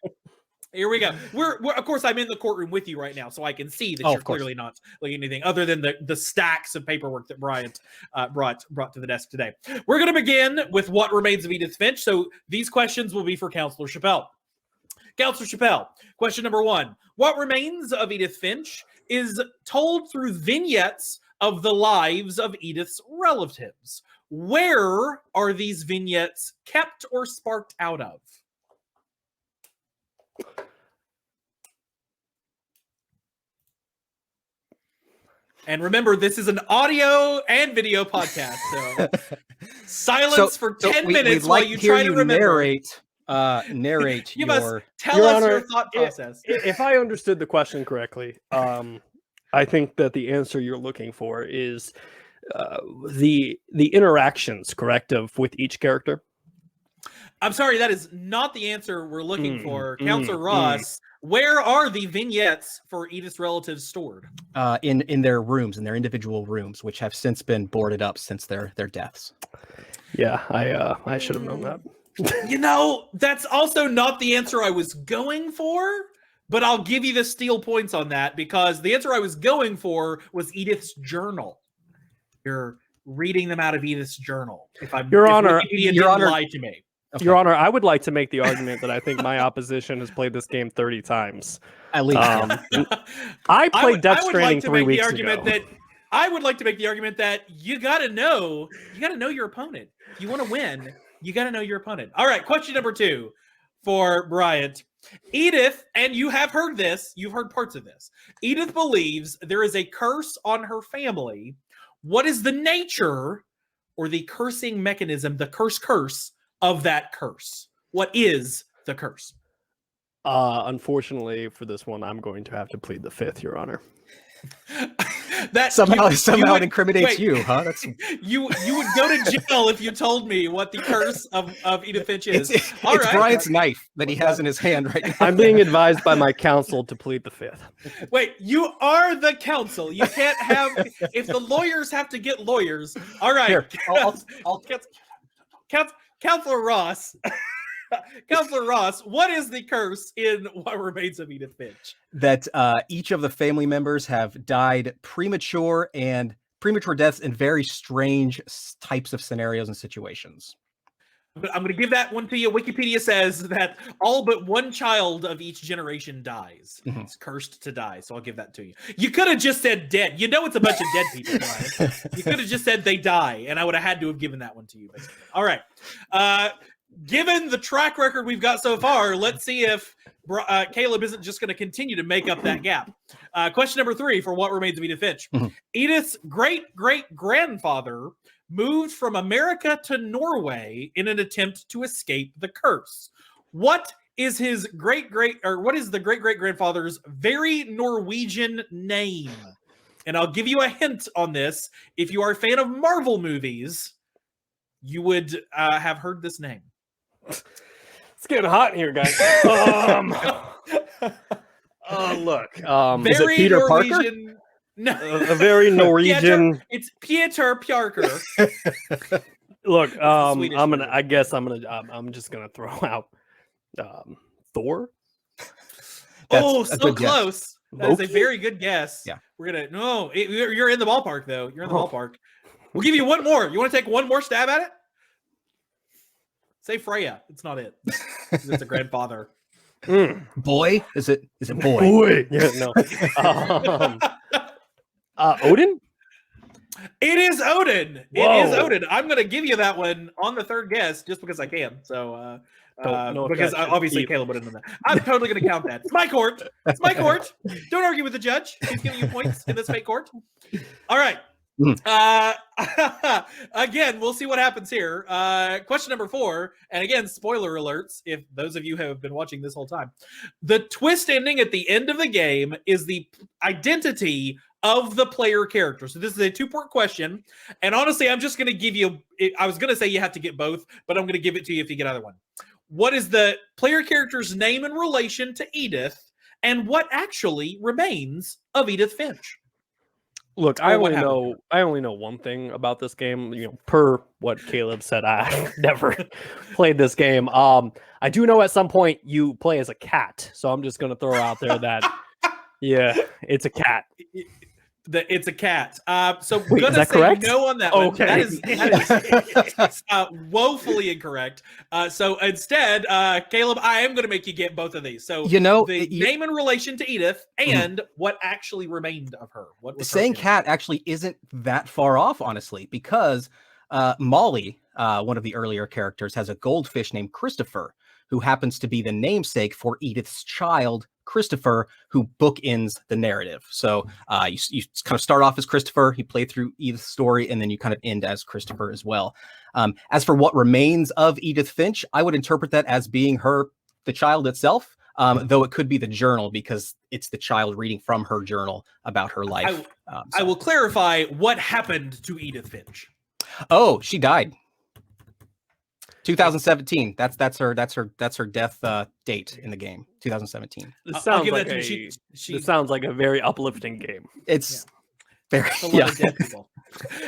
Here we go. We're of course I'm in the courtroom with you right now, so I can see that you're clearly not looking at anything other than the stacks of paperwork that Bryant brought to the desk today. We're going to begin with What Remains of Edith Finch. So these questions will be for Counselor Chappelle. Counselor Chappelle, question number 1. What Remains of Edith Finch is told through vignettes of the lives of Edith's relatives. Where are these vignettes kept or sparked out of? And remember, this is an audio and video podcast, so silence for 10 minutes while you try to remember. Narrate You your... must tell Your us Honor, your thought process. If I understood the question correctly, I think that the answer you're looking for is the interactions, correct, with each character. I'm sorry, that is not the answer we're looking for. Counselor Ross, where are the vignettes for Edith's relatives stored? In their rooms, in their individual rooms, which have since been boarded up since their deaths. Yeah, I should have known that. That's also not the answer I was going for, but I'll give you the steal points on that because the answer I was going for was Edith's journal. You're reading them out of Edith's journal. Your Honor, Wikipedia didn't lie to me. Okay. Your Honor, I would like to make the argument that I think my opposition has played this game 30 times. At least. I played Death Stranding 3 weeks ago. I would like to make the argument that you gotta know your opponent. If you want to win, you gotta know your opponent. All right, question number 2 for Bryant. Edith, and you have heard this, you've heard parts of this. Edith believes there is a curse on her family. What is the nature or the cursing mechanism, the curse of that curse? What is the curse? Unfortunately for this one, I'm going to have to plead the 5th, Your Honor. That somehow it incriminates you, huh? That's you would go to jail if you told me what the curse of Edith Finch is. It's right. Bryant's knife that he has in his hand right now. I'm being advised by my counsel to plead the 5th. Wait, you are the counsel. You can't have if the lawyers have to get lawyers. All right, Here, I'll Counselor Ross. Counselor Ross, what is the curse in What Remains of Edith Finch? That each of the family members have died premature deaths in very strange types of scenarios and situations. I'm going to give that one to you. Wikipedia says that all but one child of each generation dies. Mm-hmm. It's cursed to die, so I'll give that to you. You could have just said dead. You know it's a bunch of dead people, Brian. You could have just said they die, and I would have had to have given that one to you. Basically. All right. Given the track record we've got so far, let's see if Caleb isn't just going to continue to make up that gap. Question number 3 for What Remains of Edith Finch. Mm-hmm. Great great-great-grandfather moved from America to Norway in an attempt to escape the curse. What is the great-great-grandfather's very Norwegian name? And I'll give you a hint on this. If you are a fan of Marvel movies, you would have heard this name. It's getting hot in here, guys. Look. Is it Peter Parker? Norwegian. No, A very Norwegian. It's Peter Parker. Look, Swedish I'm version. I'm just gonna throw out Thor. That's a So good guess. close. That is a Loki? very good guess. Yeah. We're gonna you're in the ballpark though. You're in the ballpark. We'll give you one more. You want to take one more stab at it? Say Freya. It's not it. It's a grandfather. Boy? Is it boy? Boy. Yeah, no. Odin? It is Odin. It is Whoa. Odin. I'm gonna give you that one on the third guess just because I can. So Don't know if because that should obviously be- Caleb would have done that. I'm totally gonna count that. It's my court. It's my court. Don't argue with the judge. He's giving you points in this fake court. All right. Again, we'll see what happens here. Question number 4, and again, spoiler alerts if those of you have been watching this whole time. The twist ending at the end of the game is the identity of the player character. So this is a 2-part question, and honestly, I'm just going to give you. I was going to say you have to get both, but I'm going to give it to you if you get either one. What is the player character's name in relation to Edith, and what actually remains of Edith Finch? Look, Or I what only know one thing about this game. Per what Caleb said, I've never played this game. I do know at some point you play as a cat, so I'm just gonna throw out there that it's a cat. It's a cat. So Wait, gonna is that say correct? no on that one. Okay. That is woefully incorrect. So instead, Caleb, I am gonna make you get both of these. So the name in relation to Edith and what actually remained of her. What was saying cat actually isn't that far off, honestly, because Molly, one of the earlier characters, has a goldfish named Christopher, who happens to be the namesake for Edith's child, Christopher, who bookends the narrative. So you kind of start off as Christopher, you play through Edith's story, and then you kind of end as Christopher as well. As for what remains of Edith Finch, I would interpret that as being the child itself, though it could be the journal because it's the child reading from her journal about her life. I will clarify what happened to Edith Finch. Oh, she died. 2017. That's her death date in the game. 2017. This I'll sounds give like that to a you. this sounds like a very uplifting game. It's very It's a lot of dead people.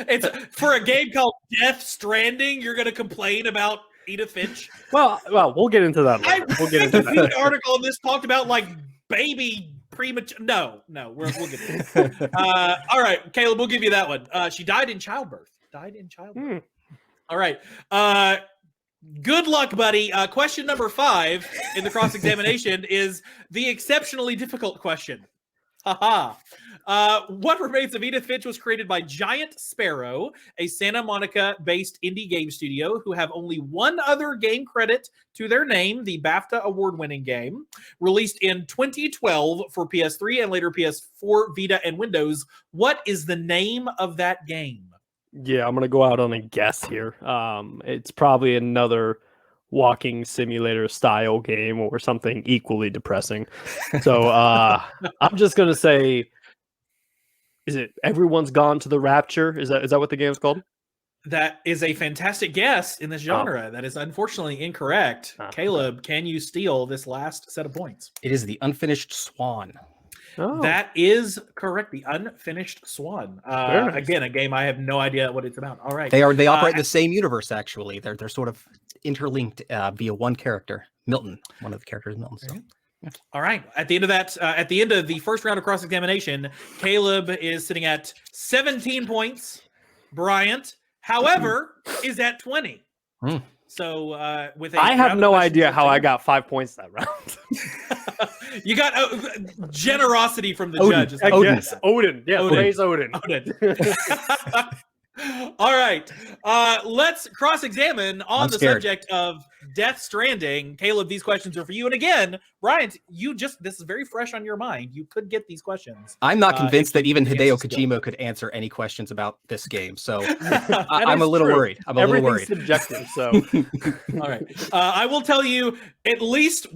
It's for a game called Death Stranding. You're going to complain about Edith Finch? Well, we'll get into that later. We'll get into that. An article in this talked about like baby premature. No, we'll get to it. All right, Caleb, we'll give you that one. She died in childbirth. All right. Good luck, buddy. Question number 5 in the cross-examination is the exceptionally difficult question. Haha. What Remains of Edith Finch was created by Giant Sparrow, a Santa Monica-based indie game studio who have only one other game credit to their name, the BAFTA award-winning game, released in 2012 for PS3 and later PS4, Vita, and Windows. What is the name of that game? Yeah, I'm gonna go out on a guess here. It's probably another walking simulator style game or something equally depressing. So I'm just gonna say, is it Everyone's Gone to the Rapture? Is that what the game's called? That is a fantastic guess in this genre. That is unfortunately incorrect. Caleb, can you steal this last set of points? It is the Unfinished Swan. Oh. That is correct. The Unfinished Swan. Nice. Again, a game I have no idea what it's about. All right. They operate in the same universe, actually. They're sort of interlinked via one character, Milton. One of the characters, Milton. So. Yeah. All right. At the end of that, at the end of the first round of cross-examination, Caleb is sitting at 17 points. Bryant, however, is at 20. So with I have no idea how I got 5 points that round. You got generosity from the Odin. judge. is I what you guess got. Odin. Yeah, Odin. praise Odin. All right. Let's cross-examine on I'm the scared. subject of Death Stranding. Caleb, these questions are for you. And again, Bryant, this is very fresh on your mind. You could get these questions. I'm not convinced that even yes, Hideo still. Kojima could answer any questions about this game. So I'm a little worried. I'm a little Everything's worried. subjective. So All right. I will tell you at least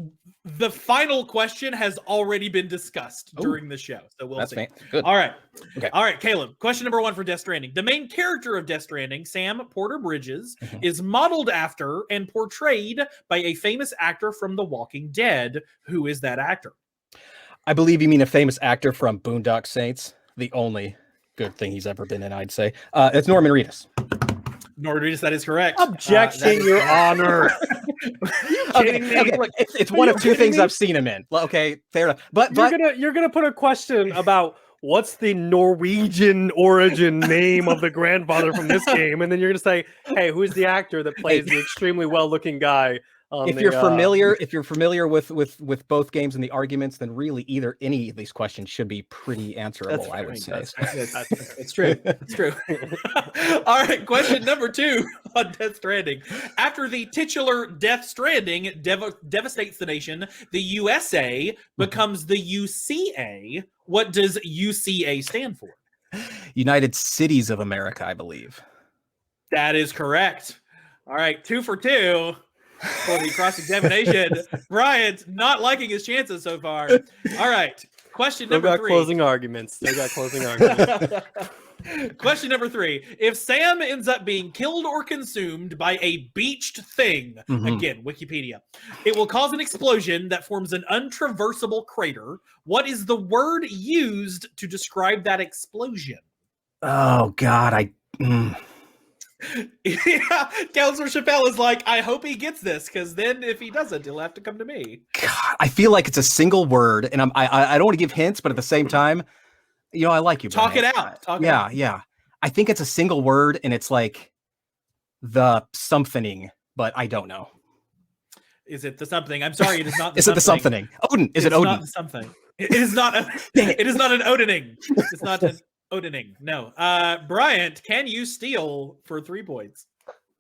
The final question has already been discussed Ooh. during the show, so we'll see. Good. All right. Okay. All right, Caleb. Question number 1 for Death Stranding. The main character of Death Stranding, Sam Porter Bridges, is modeled after and portrayed by a famous actor from The Walking Dead. Who is that actor? I believe you mean a famous actor from Boondock Saints. The only good thing he's ever been in, I'd say. It's Norman Reedus. Norman Reedus, that is correct. Objection, Your Honor. Okay, look, it's one of two things I've seen him in. Okay, fair enough. But You're gonna put a question about what's the Norwegian origin name of the grandfather from this game, and then you're gonna say, "Hey, who's the actor that plays the extremely well-looking guy?" If you're familiar with both games and the arguments, then really any of these questions should be pretty answerable. I would say it's true. It's true. All right, question number 2 on Death Stranding. After the titular Death Stranding devastates the nation, the USA becomes the UCA. What does UCA stand for? United Cities of America, I believe. That is correct. All right, 2 for 2. For the cross-examination. Bryant not liking his chances so far. All right. Question number 3. Closing arguments. They got closing arguments. Question number 3. If Sam ends up being killed or consumed by a beached thing, again, Wikipedia, it will cause an explosion that forms an untraversable crater. What is the word used to describe that explosion? Oh, God. Yeah, Counselor Chappelle is like, I hope he gets this, because then if he doesn't, he'll have to come to me. God, I feel like it's a single word, and I don't want to give hints, but at the same time, I like you. Talk Brian. it out. Yeah. I think it's a single word, and it's like the something, but I don't know. Is it the something? I'm sorry, it is not the Is it the something? Odin. Is it Odin? Not the something. It is not it is not an Odining. It's not an Odining. No. Bryant, can you steal for 3 points?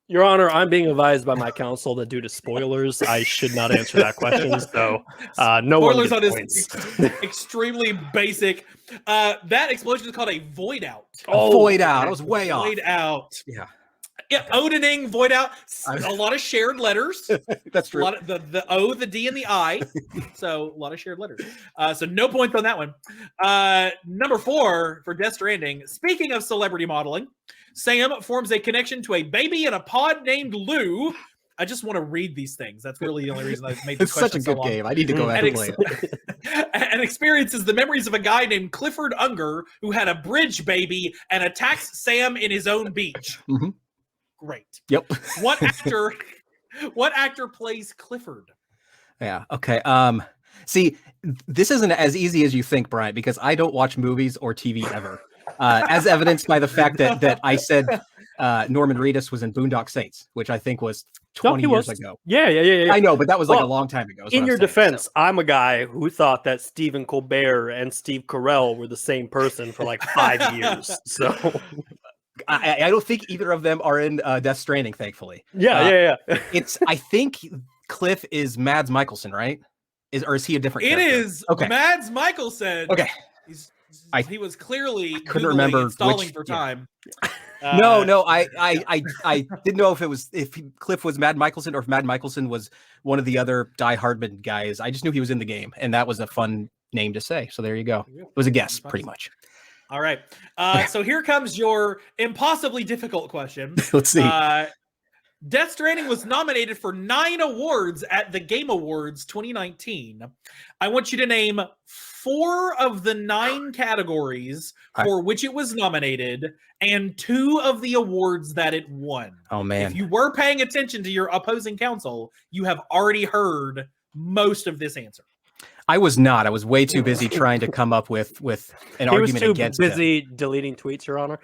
Your Honor, I'm being advised by my counsel that due to spoilers, I should not answer that question. So, no spoilers on points. This extremely basic. That explosion is called a void out. Void out. I was way off. Void out. Yeah, Odining, void out. A lot of shared letters. That's true. A lot of the O, the D, and the I. So a lot of shared letters. So no points on that one. Number 4 for Death Stranding. Speaking of celebrity modeling, Sam forms a connection to a baby in a pod named Lou. I just want to read these things. That's really the only reason I've made this It's such a good so long. game. I need to go back and play it. And experiences the memories of a guy named Clifford Unger who had a bridge baby and attacks Sam in his own beach. Great. Yep. What actor plays Clifford? Yeah. Okay. See, this isn't as easy as you think, Brian, because I don't watch movies or TV ever. As evidenced by the fact that I said Norman Reedus was in Boondock Saints, which I think was 20 years ago. Yeah. I know, but that was like a long time ago. In your defense, I'm a guy who thought that Stephen Colbert and Steve Carell were the same person for like 5 years. So I don't think either of them are in Death Stranding, thankfully. Yeah. I think Cliff is Mads Mikkelsen, right? Or is he a different character? It is Mads Mikkelsen. Okay. He was clearly couldn't remember stalling for time. No, I didn't know if Cliff was Mads Mikkelsen or if Mads Mikkelsen was one of the other Die Hardman guys. I just knew he was in the game, and that was a fun name to say. So there you go. It was a guess, pretty much. All right. So here comes your impossibly difficult question. Let's see. Death Stranding was nominated for 9 awards at the Game Awards 2019. I want you to name 4 of the 9 categories for which it was nominated and 2 of the awards that it won. Oh, man. If you were paying attention to your opposing counsel, you have already heard most of this answer. I was not. I was way too busy trying to come up with an argument against him. He was too busy deleting tweets, Your Honor.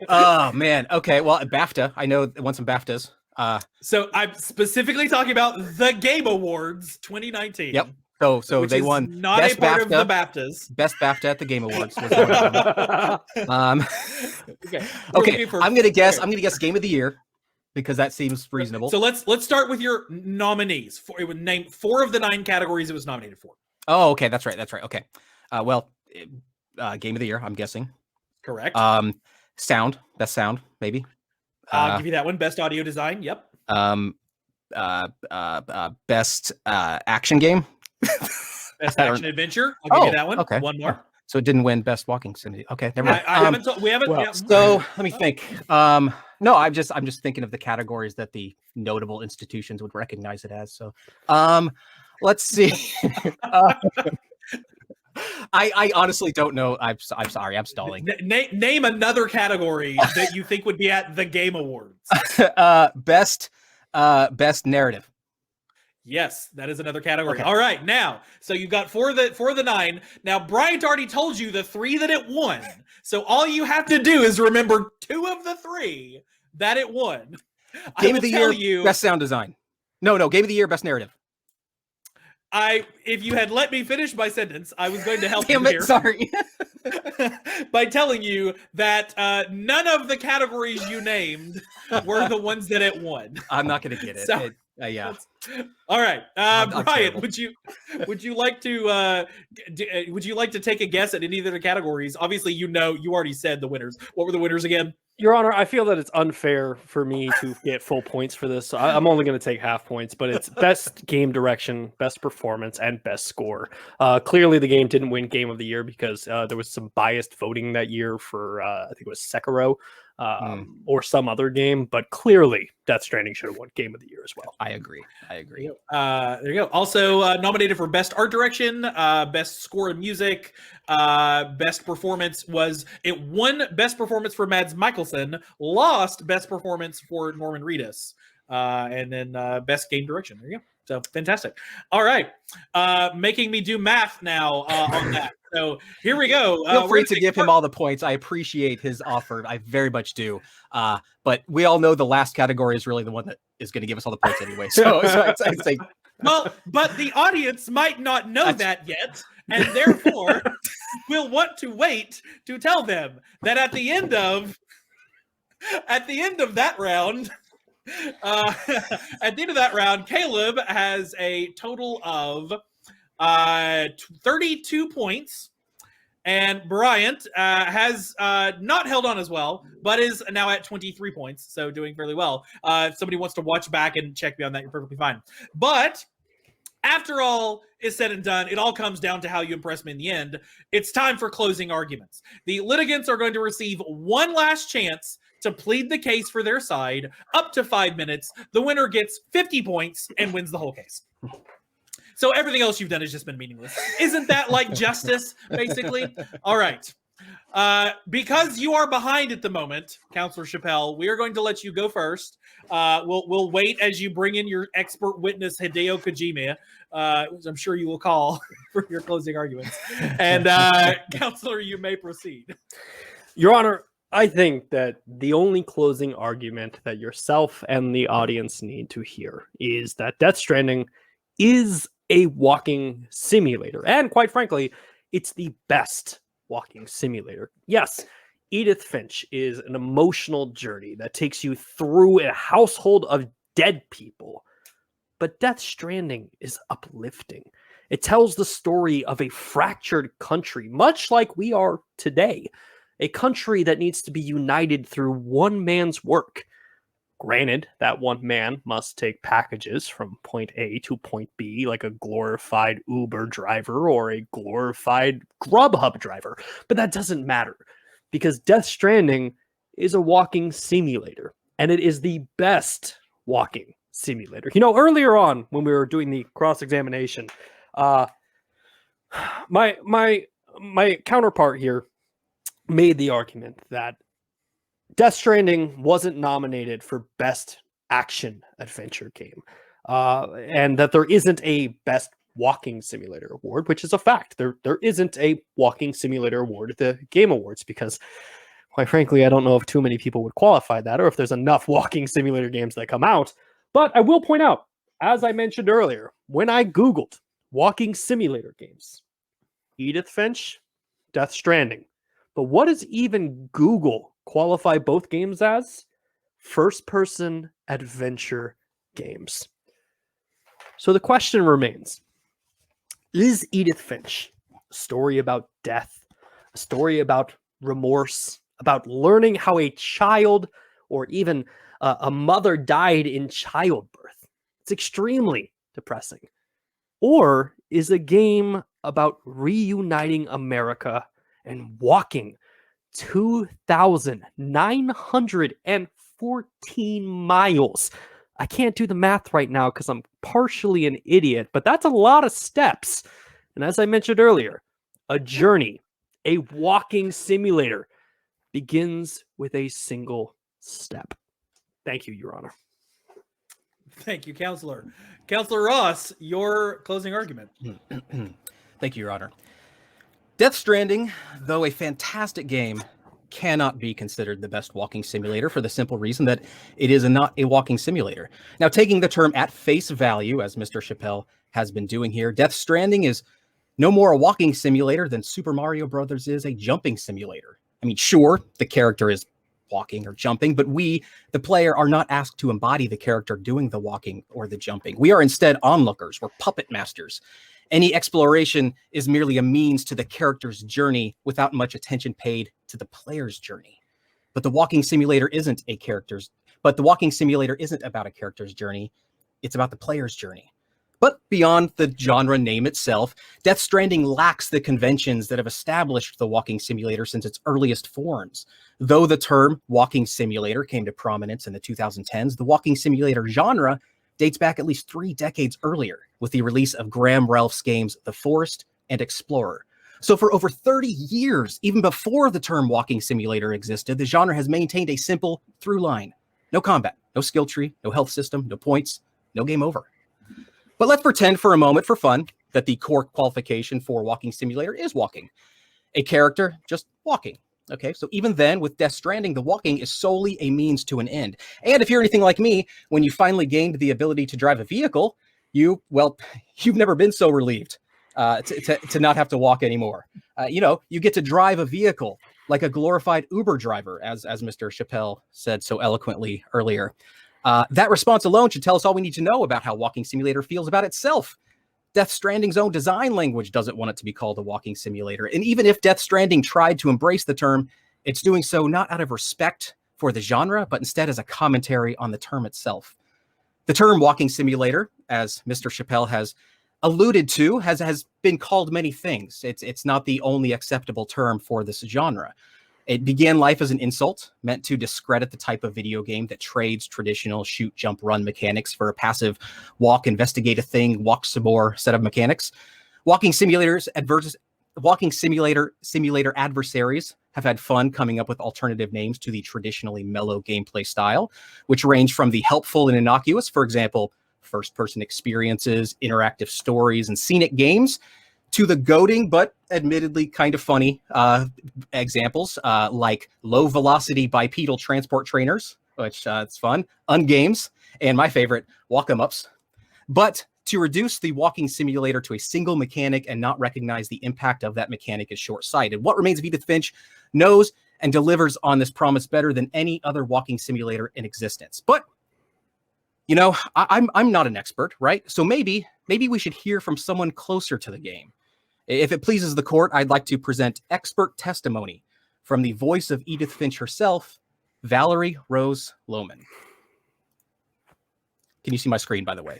Oh, man. Okay, well, BAFTA. I know I want some BAFTAs. So I'm specifically talking about the Game Awards 2019. Yep. So they won not best a part BAFTA, of the BAFTAs. Best BAFTA at the Game Awards. Was one of them. Okay. I'm gonna guess Game of the Year, because that seems reasonable. So let's start with your nominees. It would name 4 of the 9 categories it was nominated for. Oh, okay, that's right. Okay. Game of the Year, I'm guessing. Correct. Sound, best sound, maybe. I'll give you that one. Best audio design. Yep. best action game. Best action adventure. I'll give you that one. Okay. One more. So it didn't win best walking simulator. Okay, never mind. I haven't. We haven't. well, yeah. So let me think. No, I'm just thinking of the categories that the notable institutions would recognize it as. So, let's see. I honestly don't know. I'm sorry. I'm stalling. Name another category that you think would be at the Game Awards. Best narrative. Yes, that is another category. Okay. All right, now, so you've got for the 9. Now, Bryant already told you the 3 that it won. So all you have to do is remember 2 of the 3 that it won. Game of the year, best sound design. No, game of the year, best narrative. If you had let me finish my sentence, I was going to help Damn you it, here. sorry. By telling you that none of the categories you named were the ones that it won. I'm not going to get it. So- Yeah. All right, I'm Brian, terrible. would you like to take a guess at any of the categories? Obviously, you already said the winners. What were the winners again? Your Honor, I feel that it's unfair for me to get full points for this. So I'm only going to take half points, but it's best game direction, best performance, and best score. Clearly, the game didn't win Game of the Year because there was some biased voting that year for, I think it was Sekiro or some other game, but clearly Death Stranding should have won Game of the Year as well. I agree. There you go. Also nominated for best art direction, best score and music, best performance it won best performance for Mads Mikkelsen, lost best performance for Norman Reedus, and then best game direction. There you go. So fantastic. All right, making me do math now on that. So here we go. Feel free to give him all the points. I appreciate his offer. I very much do. But we all know the last category is really the one that is going to give us all the points anyway. So I'd say, well, but the audience might not know that yet, and therefore will want to wait to tell them that at the end of that round. At the end of that round, Caleb has a total of 32 points, and Bryant has not held on as well, but is now at 23 points, so doing fairly well. If somebody wants to watch back and check me on that, you're perfectly fine. But after all is said and done, it all comes down to how you impress me in the end. It's time for closing arguments. The litigants are going to receive one last chance to plead the case for their side, up to 5 minutes. The winner gets 50 points and wins the whole case. So everything else you've done has just been meaningless. Isn't that like justice, basically? All right. Because you are behind at the moment, Counselor Chappelle, we are going to let you go first. We'll wait as you bring in your expert witness, Hideo Kojima, which I'm sure you will call for your closing arguments. And Counselor, you may proceed. Your Honor, I think that the only closing argument that yourself and the audience need to hear is that Death Stranding is a walking simulator. And quite frankly, it's the best walking simulator. Yes, Edith Finch is an emotional journey that takes you through a household of dead people. But Death Stranding is uplifting. It tells the story of a fractured country, much like we are today. A country that needs to be united through one man's work. Granted, that one man must take packages from point A to point B like a glorified Uber driver or a glorified Grubhub driver. But that doesn't matter because Death Stranding is a walking simulator and it is the best walking simulator. You know, earlier on when we were doing the cross-examination, my counterpart here made the argument that Death Stranding wasn't nominated for Best Action Adventure Game, and that there isn't a Best Walking Simulator Award, which is a fact. There isn't a Walking Simulator Award at the Game Awards because, quite frankly, I don't know if too many people would qualify that or if there's enough walking simulator games that come out. But I will point out, as I mentioned earlier, when I Googled walking simulator games, Edith Finch, Death Stranding. But what does even Google qualify both games as? First-person adventure games. So the question remains, is Edith Finch a story about death, a story about remorse, about learning how a child or even a mother died in childbirth? It's extremely depressing. Or is a game about reuniting America and walking 2,914 miles? I can't do the math right now because I'm partially an idiot, but that's a lot of steps. And as I mentioned earlier, a journey, a walking simulator, begins with a single step. Thank you, Your Honor. Thank you, Counselor. Counselor Ross, your closing argument. Thank you, Your Honor. Death Stranding, though a fantastic game, cannot be considered the best walking simulator for the simple reason that it is not a walking simulator. Now, taking the term at face value, as Mr. Chappelle has been doing here, Death Stranding is no more a walking simulator than Super Mario Brothers is a jumping simulator. I mean, sure, the character is walking or jumping, but we, the player, are not asked to embody the character doing the walking or the jumping. We are instead onlookers. We're puppet masters. Any exploration is merely a means to the character's journey without much attention paid to the player's journey. But the walking simulator isn't about a character's journey. It's about the player's journey. But beyond the genre name itself, Death Stranding lacks the conventions that have established the walking simulator since its earliest forms. Though the term walking simulator came to prominence in the 2010s, the walking simulator genre dates back at least 3 decades earlier with the release of Graham Ralph's games The Forest and Explorer. So for over 30 years, even before the term walking simulator existed, the genre has maintained a simple through line. No combat, no skill tree, no health system, no points, no game over. But let's pretend for a moment, for fun, that the core qualification for walking simulator is walking. A character just walking. Okay, so even then, with Death Stranding, the walking is solely a means to an end. And if you're anything like me, when you finally gained the ability to drive a vehicle, you've never been so relieved to not have to walk anymore. You get to drive a vehicle like a glorified Uber driver, as Mr. Chappelle said so eloquently earlier. That response alone should tell us all we need to know about how Walking Simulator feels about itself. Death Stranding's own design language doesn't want it to be called a walking simulator. And even if Death Stranding tried to embrace the term, it's doing so not out of respect for the genre, but instead as a commentary on the term itself. The term walking simulator, as Mr. Chappelle has alluded to, has been called many things. It's not the only acceptable term for this genre. It began life as an insult meant to discredit the type of video game that trades traditional shoot, jump, run mechanics for a passive walk, investigate a thing, walk some more set of mechanics. Walking simulator adversaries have had fun coming up with alternative names to the traditionally mellow gameplay style, which range from the helpful and innocuous, for example, first-person experiences, interactive stories, and scenic games, to the goading, but admittedly kind of funny examples like low-velocity bipedal transport trainers, which it's fun, ungames, and my favorite, walk-em-ups. But to reduce the walking simulator to a single mechanic and not recognize the impact of that mechanic is short-sighted. What Remains of Edith Finch knows and delivers on this promise better than any other walking simulator in existence. But, I'm not an expert, right? So maybe we should hear from someone closer to the game. If it pleases the court, I'd like to present expert testimony from the voice of Edith Finch herself, Valerie Rose Lohman. Can you see my screen, by the way?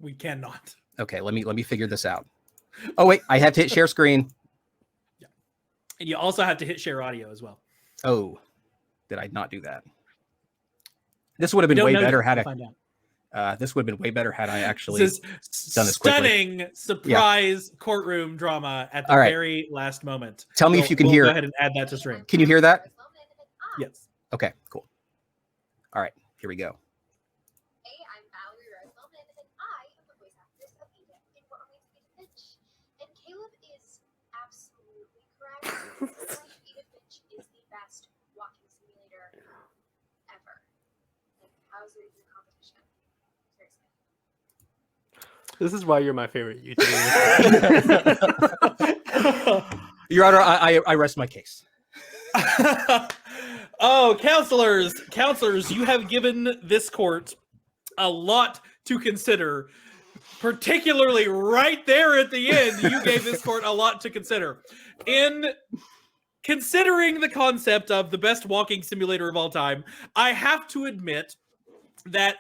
We cannot. Okay, let me figure this out. Oh wait, I have to hit share screen. Yeah. And you also have to hit share audio as well. Oh, did I not do that? This would have been way better had I actually done this quickly. Stunning surprise courtroom drama at the very last moment. Tell me if you can hear. Go ahead and add that to stream. Can you hear that? Yes. Okay, cool. All right, here we go. Hey, I'm Valerie Rose Lohman, and I am the voice actress of Edith in What Remains of Edith Finch. And Caleb is absolutely correct. Edith Finch is the best walking simulator ever. Like, how is there even a competition? Seriously. This is why you're my favorite YouTuber. Your Honor, I rest my case. Oh, counselors, you have given this court a lot to consider, particularly right there at the end. You gave this court a lot to consider. In considering the concept of the best walking simulator of all time, I have to admit that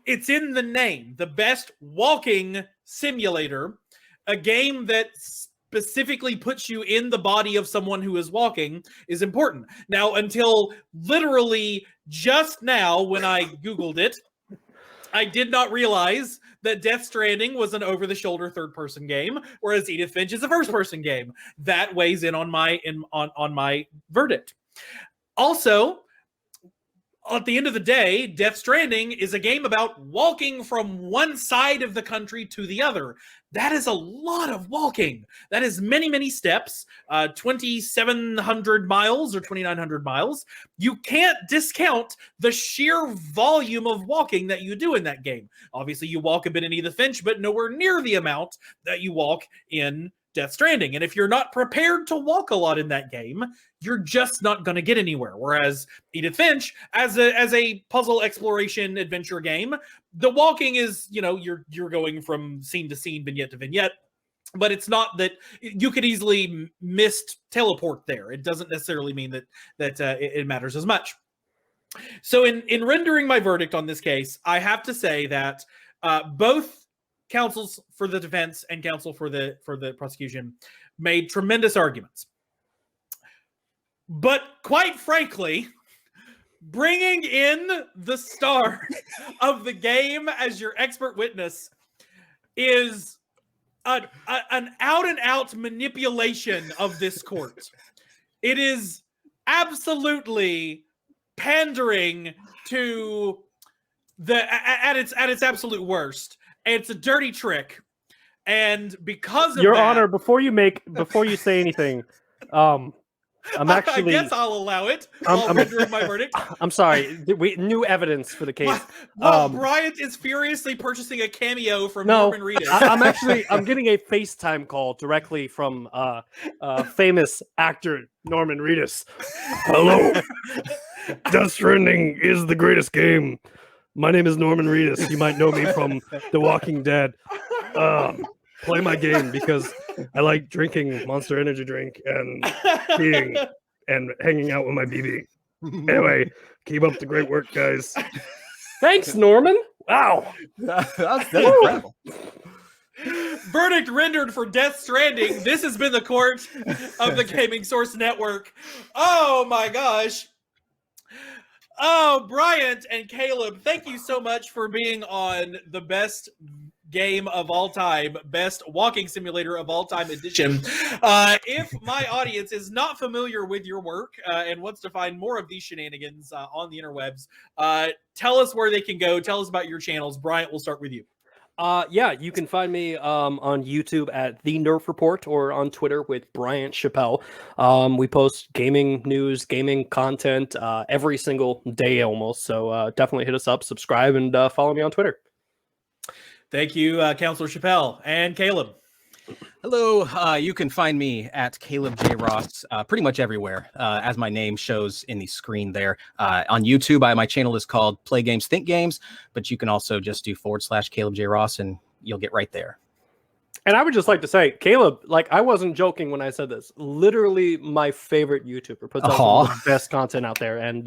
it's in the name, the best walking simulator, a game that specifically puts you in the body of someone who is walking is important. Now, until literally just now, when I Googled it, I did not realize that Death Stranding was an over-the-shoulder third-person game, whereas Edith Finch is a first-person game. That weighs in on my verdict. Also, at the end of the day, Death Stranding is a game about walking from one side of the country to the other. That is a lot of walking. That is many, many steps, 2,700 miles or 2,900 miles. You can't discount the sheer volume of walking that you do in that game. Obviously, you walk a bit in Edith Finch, but nowhere near the amount that you walk in Death Stranding. And if you're not prepared to walk a lot in that game, you're just not going to get anywhere. Whereas Edith Finch, as a puzzle exploration adventure game, the walking is, you're going from scene to scene, vignette to vignette. But it's not that you could easily teleport there. It doesn't necessarily mean that it matters as much. So in rendering my verdict on this case, I have to say that both counsels for the defense and counsel for the prosecution made tremendous arguments. But quite frankly, bringing in the star of the game as your expert witness is an out-and-out manipulation of this court. It is absolutely pandering to at its absolute worst. It's a dirty trick, and because of Your that, Honor, before you say anything, I'm actually. I guess I'll allow it while rendering my verdict. I'm sorry. New evidence for the case. Bryant is furiously purchasing a cameo from Norman Reedus. I'm getting a FaceTime call directly from famous actor Norman Reedus. Hello. Death Stranding is the greatest game. My name is Norman Reedus. You might know me from The Walking Dead. Play my game because I like drinking Monster Energy drink and peeing and hanging out with my BB. Anyway, keep up the great work, guys. Thanks, Norman. Wow. That's incredible. Verdict rendered for Death Stranding. This has been the court of the Gaming Source Network. Oh my gosh. Oh, Bryant and Caleb, thank you so much for being on the best game of all time, best walking simulator of all time edition. If my audience is not familiar with your work and wants to find more of these shenanigans on the interwebs, tell us where they can go. Tell us about your channels. Bryant, we'll start with you. Yeah, you can find me on YouTube at The Nerf Report or on Twitter with Bryant Chappelle. We post gaming news, gaming content every single day almost. So definitely hit us up, subscribe, and follow me on Twitter. Thank you, Counselor Chappelle. And Caleb. Hello, you can find me at Caleb J. Ross pretty much everywhere, as my name shows in the screen there. On YouTube, my channel is called Play Games, Think Games, but you can also just do / Caleb J. Ross, and you'll get right there. And I would just like to say, Caleb, like, I wasn't joking when I said this. Literally my favorite YouTuber. Puts out some of the best content out there, and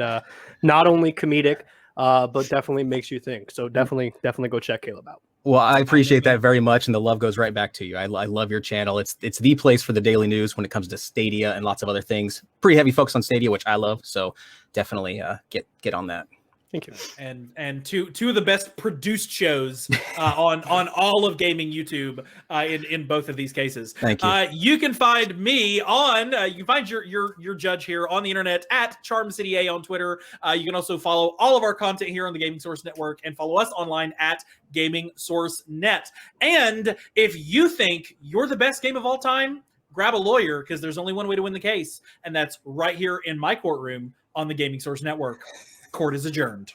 not only comedic, but definitely makes you think. So definitely go check Caleb out. Well, I appreciate that very much, and the love goes right back to you. I love your channel. It's the place for the daily news when it comes to Stadia and lots of other things. Pretty heavy focus on Stadia, which I love. So definitely get on that. Thank you. And two of the best produced shows on all of gaming YouTube in both of these cases. Thank you. You can find me on you can find your judge here on the internet at Charm City A on Twitter. You can also follow all of our content here on the Gaming Source Network and follow us online at Gaming Source Net. And if you think you're the best game of all time, grab a lawyer, because there's only one way to win the case, and that's right here in my courtroom on the Gaming Source Network. Court is adjourned.